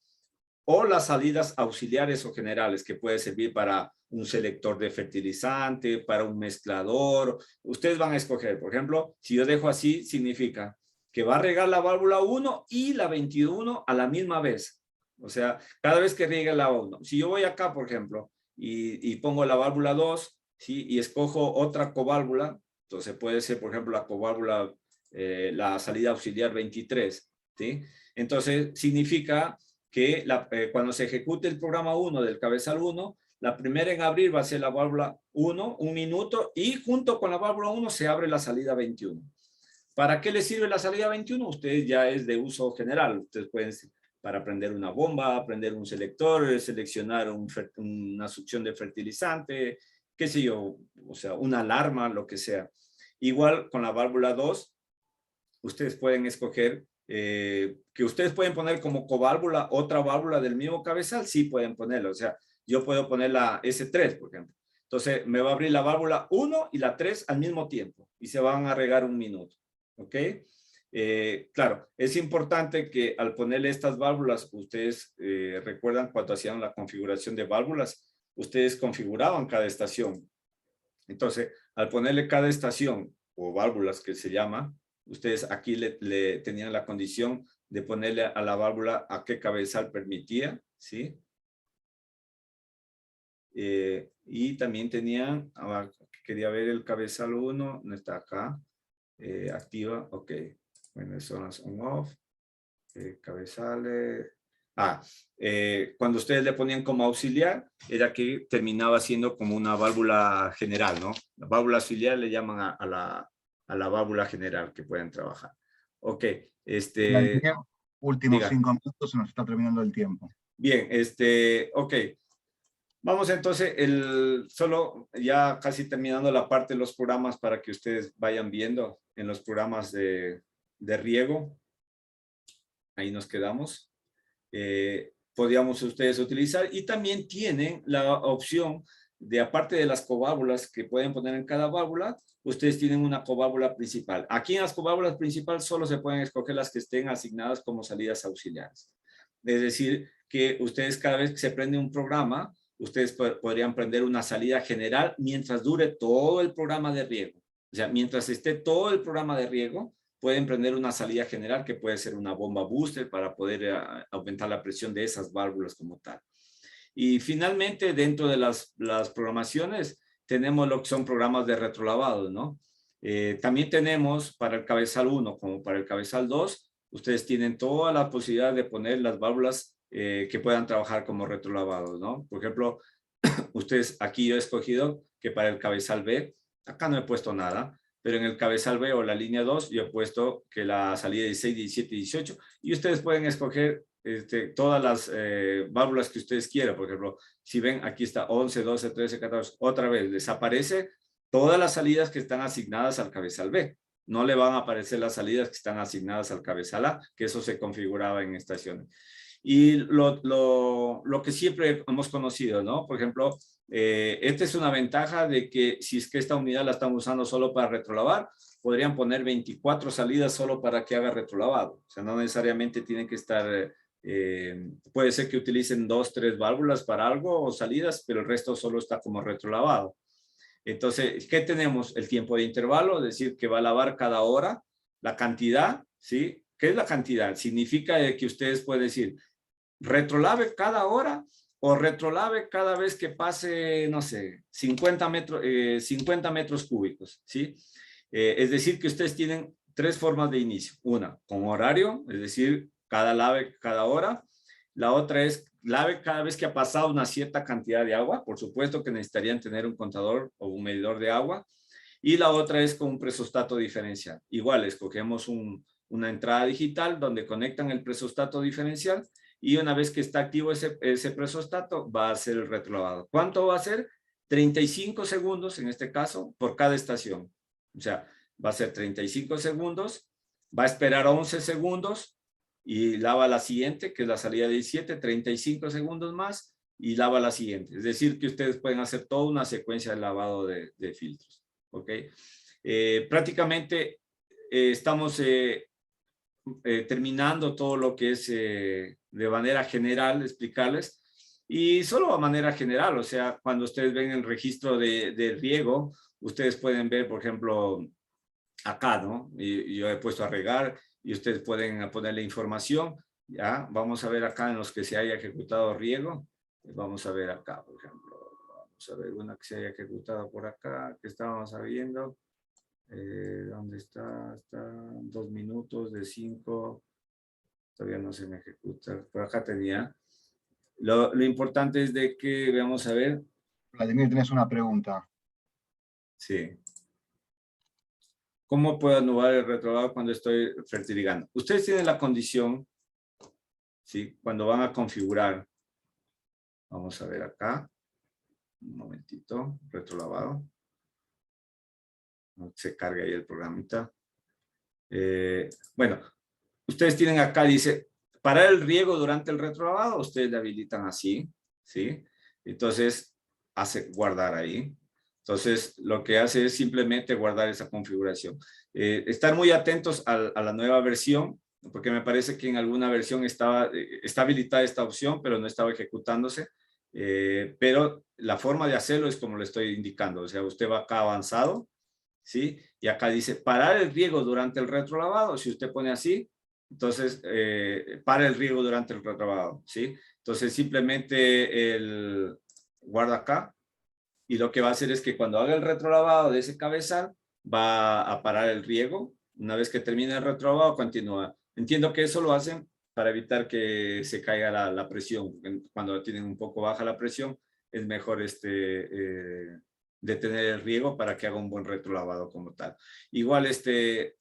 o las salidas auxiliares o generales que puede servir para un selector de fertilizante, para un mezclador. Ustedes van a escoger, por ejemplo, si yo dejo así, significa que va a regar la válvula 1 y la 21 a la misma vez. O sea, cada vez que riegue la 1. Si yo voy acá, por ejemplo, y pongo la válvula 2, ¿sí? Y escojo otra coválvula, entonces puede ser, por ejemplo, la coválvula, la salida auxiliar 23, ¿sí? Entonces, significa que cuando se ejecute el programa 1 del cabezal 1, la primera en abrir va a ser la válvula 1, 1 minuto, y junto con la válvula 1 se abre la salida 21. ¿Para qué le sirve la salida 21? Ustedes ya es de uso general. Ustedes pueden, para prender una bomba, prender un selector, seleccionar una succión de fertilizante, qué sé yo, o sea, una alarma, lo que sea. Igual con la válvula 2, ustedes pueden escoger que ustedes pueden poner como coválvula otra válvula del mismo cabezal, sí pueden ponerlo. O sea, yo puedo poner la S3, por ejemplo. Entonces, me va a abrir la válvula 1 y la 3 al mismo tiempo y se van a regar 1 minuto. ¿Ok? Claro, es importante que al ponerle estas válvulas, ustedes recuerdan cuando hacían la configuración de válvulas, ustedes configuraban cada estación. Entonces, al ponerle cada estación o válvulas que se llama, ustedes aquí le tenían la condición de ponerle a la válvula a qué cabezal permitía, ¿sí? Y también tenían, quería ver el cabezal 1, no está acá, activa, ok. Bueno, son las on-off, cabezales. Cuando ustedes le ponían como auxiliar, era que terminaba siendo como una válvula general, ¿no? La válvula auxiliar le llaman a la válvula general que pueden trabajar. Ok, últimos 5 minutos, se nos está terminando el tiempo. Bien, ok. Vamos entonces, solo ya casi terminando la parte de los programas para que ustedes vayan viendo en los programas de riego. Ahí nos quedamos. Podríamos ustedes utilizar y también tienen la opción de, aparte de las coválvulas que pueden poner en cada válvula, ustedes tienen una coválvula principal. Aquí en las coválvulas principales solo se pueden escoger las que estén asignadas como salidas auxiliares. Es decir, que ustedes cada vez que se prende un programa, ustedes podrían prender una salida general mientras dure todo el programa de riego. O sea, mientras esté todo el programa de riego, pueden prender una salida general que puede ser una bomba booster para poder aumentar la presión de esas válvulas como tal. Y finalmente, dentro de las programaciones, tenemos lo que son programas de retrolavado, ¿no? También tenemos para el cabezal 1 como para el cabezal 2, ustedes tienen toda la posibilidad de poner las válvulas que puedan trabajar como retrolavado, ¿no? Por ejemplo, ustedes, aquí yo he escogido que para el cabezal B, acá no he puesto nada, pero en el cabezal B o la línea 2 yo he puesto que la salida 16, 17 y 18, y ustedes pueden escoger todas las válvulas que ustedes quieran. Por ejemplo, si ven, aquí está 11, 12, 13, 14, otra vez les aparece todas las salidas que están asignadas al cabezal B. No le van a aparecer las salidas que están asignadas al cabezal A, que eso se configuraba en estaciones. Y lo que siempre hemos conocido, ¿no? Por ejemplo, esta es una ventaja de que si es que esta unidad la están usando solo para retrolavar, podrían poner 24 salidas solo para que haga retrolavado. O sea, no necesariamente tienen que estar, puede ser que utilicen 2, 3 válvulas para algo o salidas, pero el resto solo está como retrolavado. Entonces, ¿qué tenemos? El tiempo de intervalo, es decir, que va a lavar cada hora, la cantidad, ¿sí? ¿Qué es la cantidad? Significa que ustedes pueden decir, retrolave cada hora o retrolave cada vez que pase, no sé, 50 metros cúbicos, ¿sí? Es decir, que ustedes tienen 3 formas de inicio. Una, con horario, es decir, cada lave cada hora. La otra es lave cada vez que ha pasado una cierta cantidad de agua. Por supuesto que necesitarían tener un contador o un medidor de agua. Y la otra es con un presostato diferencial. Igual, escogemos una entrada digital donde conectan el presostato diferencial y una vez que está activo ese presostato va a hacer el retrolavado. ¿Cuánto va a ser? 35 segundos en este caso por cada estación. O sea, va a ser 35 segundos, va a esperar 11 segundos y lava la siguiente, que es la salida 17, 35 segundos más y lava la siguiente. Es decir, que ustedes pueden hacer toda una secuencia de lavado de filtros. ¿Ok? Prácticamente estamos terminando todo lo que es de manera general explicarles y solo a manera general, o sea, cuando ustedes ven el registro de riego, ustedes pueden ver, por ejemplo, acá, ¿no? Y yo he puesto a regar y ustedes pueden ponerle información, ¿ya? Vamos a ver acá en los que se haya ejecutado riego, vamos a ver acá, por ejemplo, vamos a ver una que se haya ejecutado por acá, que estábamos viendo. ¿Dónde está? Está 2 minutos de 5. Todavía no se me ejecuta. Por acá tenía. Lo importante es de que, vamos a ver. Vladimir, tenés una pregunta. Sí. ¿Cómo puedo anular el retrolavado cuando estoy fertirigando? Ustedes tienen la condición, ¿sí? Cuando van a configurar. Vamos a ver acá. Un momentito. Retrolavado. Se carga ahí el programita. Bueno, ustedes tienen acá, dice, parar el riego durante el retrolavado, ustedes le habilitan así, ¿sí? Entonces, hace guardar ahí. Entonces, lo que hace es simplemente guardar esa configuración. Estar muy atentos a la nueva versión, porque me parece que en alguna versión está habilitada esta opción, pero no estaba ejecutándose. Pero la forma de hacerlo es como le estoy indicando. O sea, usted va acá avanzado, ¿sí? Y acá dice parar el riego durante el retrolavado. Si usted pone así, entonces para el riego durante el retrolavado, ¿sí? Entonces simplemente guarda acá y lo que va a hacer es que cuando haga el retrolavado de ese cabezal va a parar el riego. Una vez que termine el retrolavado, continúa. Entiendo que eso lo hacen para evitar que se caiga la presión. Cuando tienen un poco baja la presión, es mejor detener el riego para que haga un buen retrolavado como tal. Igual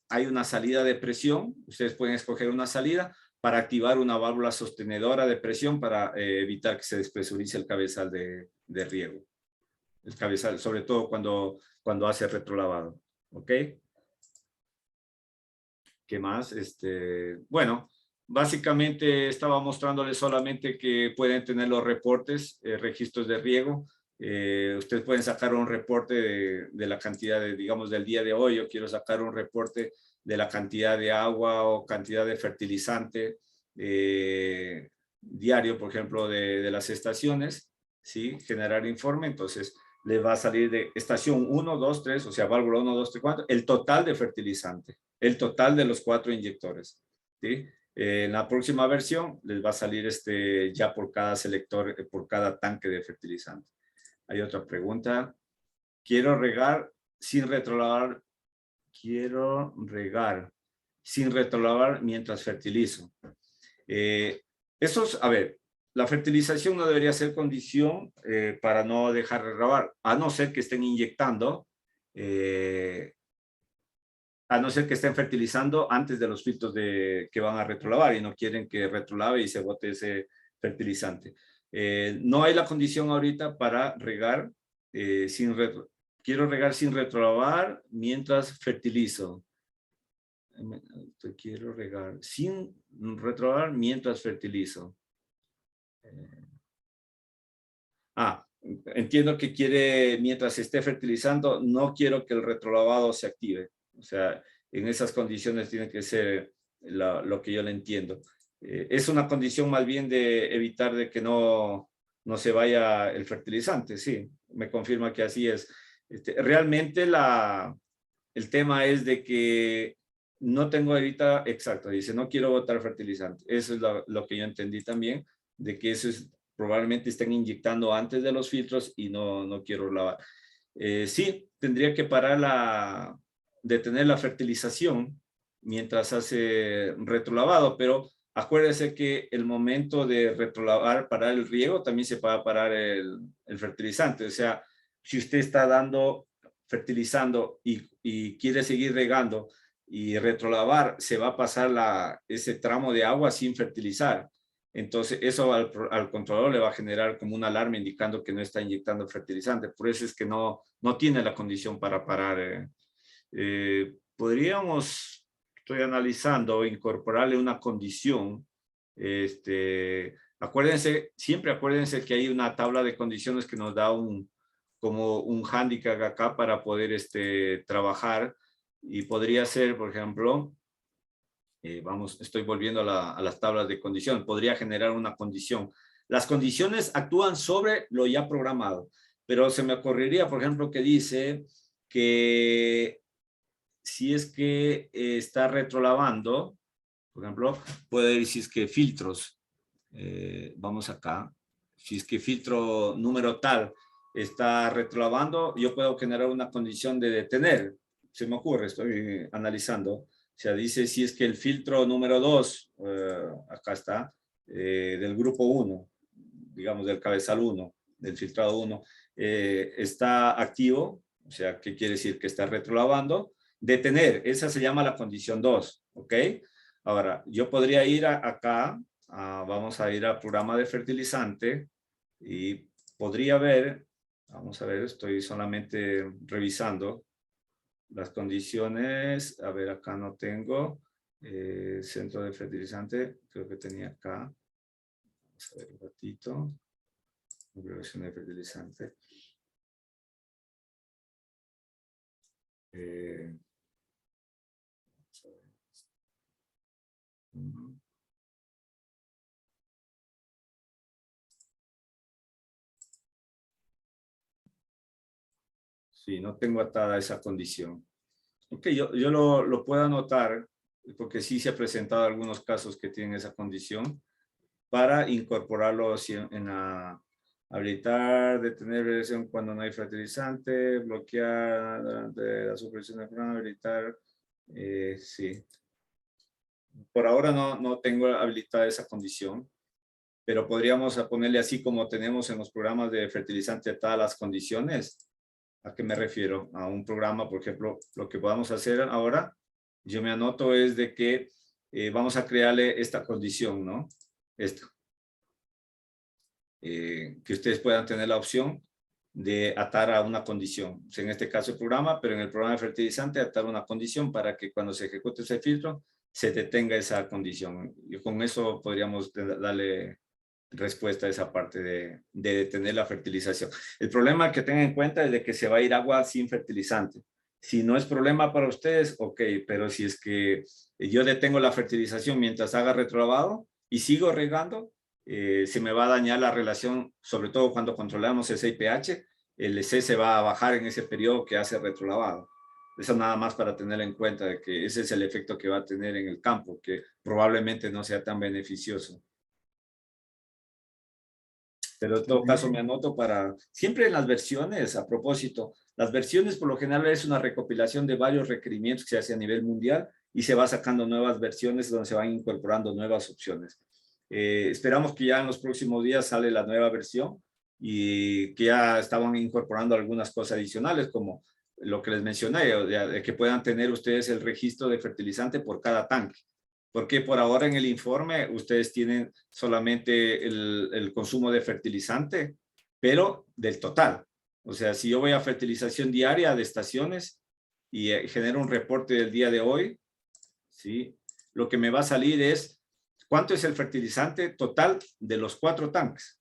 hay una salida de presión, ustedes pueden escoger una salida para activar una válvula sostenedora de presión para evitar que se despresurice el cabezal de riego. El cabezal, sobre todo cuando hace retrolavado. ¿Ok? ¿Qué más? Bueno, básicamente estaba mostrándoles solamente que pueden tener los reportes, registros de riego. Ustedes pueden sacar un reporte de la cantidad digamos, del día de hoy. Yo quiero sacar un reporte de la cantidad de agua o cantidad de fertilizante diario, por ejemplo, de las estaciones, ¿sí? Generar informe. Entonces, les va a salir de estación 1, 2, 3, o sea, válvula 1, 2, 3, 4, el total de fertilizante, el total de los 4 inyectores, ¿sí? En la próxima versión les va a salir ya por cada selector, por cada tanque de fertilizante. Hay otra pregunta. Quiero regar sin retrolavar. Quiero regar sin retrolavar mientras fertilizo. A ver, la fertilización no debería ser condición para no dejar de regar, a no ser que estén inyectando a no ser que estén fertilizando antes de los filtros que van a retrolavar y no quieren que retrolave y se bote ese fertilizante. No hay la condición ahorita para regar quiero regar sin retrolavar mientras fertilizo. Quiero regar sin retrolavar mientras fertilizo. Entiendo que quiere, mientras esté fertilizando, no quiero que el retrolavado se active. O sea, en esas condiciones tiene que ser lo que yo le entiendo. Es una condición más bien de evitar de que no se vaya el fertilizante. Sí, me confirma que así es. Realmente el tema es de que no tengo ahorita, exacto, dice, no quiero botar fertilizante. Eso es lo que yo entendí también, de que eso es, probablemente estén inyectando antes de los filtros y no quiero lavar. Sí, tendría que parar detener la fertilización mientras hace retrolavado, pero acuérdese que el momento de retrolavar, parar el riego, también se puede parar el fertilizante. O sea, si usted está fertilizando y quiere seguir regando y retrolavar, se va a pasar ese tramo de agua sin fertilizar. Entonces, eso al controlador le va a generar como una alarma indicando que no está inyectando fertilizante. Por eso es que no tiene la condición para parar. Podríamos, estoy analizando, incorporarle una condición. Siempre acuérdense que hay una tabla de condiciones que nos da como un hándicap acá para poder trabajar. Y podría ser, por ejemplo, estoy volviendo a las tablas de condición. Podría generar una condición. Las condiciones actúan sobre lo ya programado, pero se me ocurriría, por ejemplo, que dice que si es que está retrolavando, por ejemplo, puede decir que filtros, vamos acá, si es que filtro número tal está retrolavando, yo puedo generar una condición de detener. Se me ocurre, estoy analizando. O sea, dice si es que el filtro número 2, acá está, del grupo 1, digamos del cabezal 1, del filtrado 1, está activo, o sea, ¿qué quiere decir? Que está retrolavando. Detener, esa se llama la condición 2, ¿ok? Ahora, yo podría ir acá, vamos a ir a programa de fertilizante y podría ver, vamos a ver, estoy solamente revisando las condiciones. A ver, acá no tengo centro de fertilizante, creo que tenía acá. Vamos a ver un ratito. Configuración de fertilizante. Vamos a ver. Sí, no tengo atada esa condición. Ok, yo lo puedo anotar, porque sí se han presentado algunos casos que tienen esa condición, para incorporarlo habilitar, detener regresión cuando no hay fertilizante, bloquear durante la supervisión del programa, habilitar, sí. Por ahora no tengo habilitada esa condición, pero podríamos ponerle así como tenemos en los programas de fertilizante todas las condiciones. ¿A qué me refiero? A un programa, por ejemplo, lo que podamos hacer ahora, yo me anoto es de que vamos a crearle esta condición, ¿no? Esto. Que ustedes puedan tener la opción de atar a una condición. O sea, en este caso el programa, pero en el programa de fertilizante atar una condición para que cuando se ejecute ese filtro se detenga esa condición. Y con eso podríamos darle respuesta a esa parte de detener la fertilización. El problema que tengan en cuenta es de que se va a ir agua sin fertilizante. Si no es problema para ustedes, ok, pero si es que yo detengo la fertilización mientras haga retrolavado y sigo regando, se me va a dañar la relación, sobre todo cuando controlamos ese pH, el C se va a bajar en ese periodo que hace retrolavado. Eso nada más para tener en cuenta de que ese es el efecto que va a tener en el campo, que probablemente no sea tan beneficioso. Pero en todo caso me anoto para, siempre en las versiones, a propósito, las versiones por lo general es una recopilación de varios requerimientos que se hace a nivel mundial y se va sacando nuevas versiones donde se van incorporando nuevas opciones. Esperamos que ya en los próximos días sale la nueva versión y que ya estaban incorporando algunas cosas adicionales como lo que les mencioné, de que puedan tener ustedes el registro de fertilizante por cada tanque. Porque por ahora en el informe ustedes tienen solamente el consumo de fertilizante, pero del total. O sea, si yo voy a fertilización diaria de estaciones y genero un reporte del día de hoy, ¿sí? Lo que me va a salir es cuánto es el fertilizante total de los 4 tanques.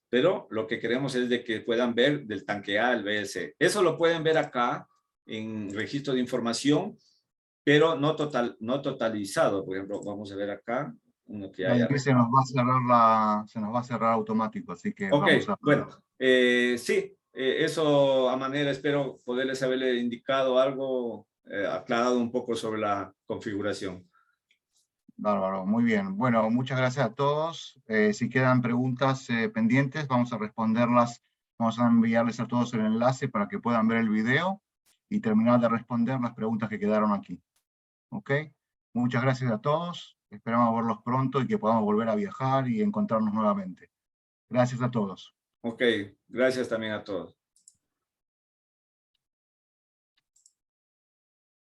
Pero lo que queremos es de que puedan ver del tanque A al B, C. Eso lo pueden ver acá en registro de información, pero no totalizado. Por ejemplo, vamos a ver acá uno que haya. Vladimir, se nos va a cerrar automático, así que Ok, vamos a... bueno, sí, eso a manera, espero poderles haberle indicado algo, aclarado un poco sobre la configuración. Bárbaro, muy bien. Bueno, muchas gracias a todos. Si quedan preguntas pendientes, vamos a responderlas. Vamos a enviarles a todos el enlace para que puedan ver el video y terminar de responder las preguntas que quedaron aquí. ¿Ok? Muchas gracias a todos. Esperamos verlos pronto y que podamos volver a viajar y encontrarnos nuevamente. Gracias a todos. Ok, gracias también a todos.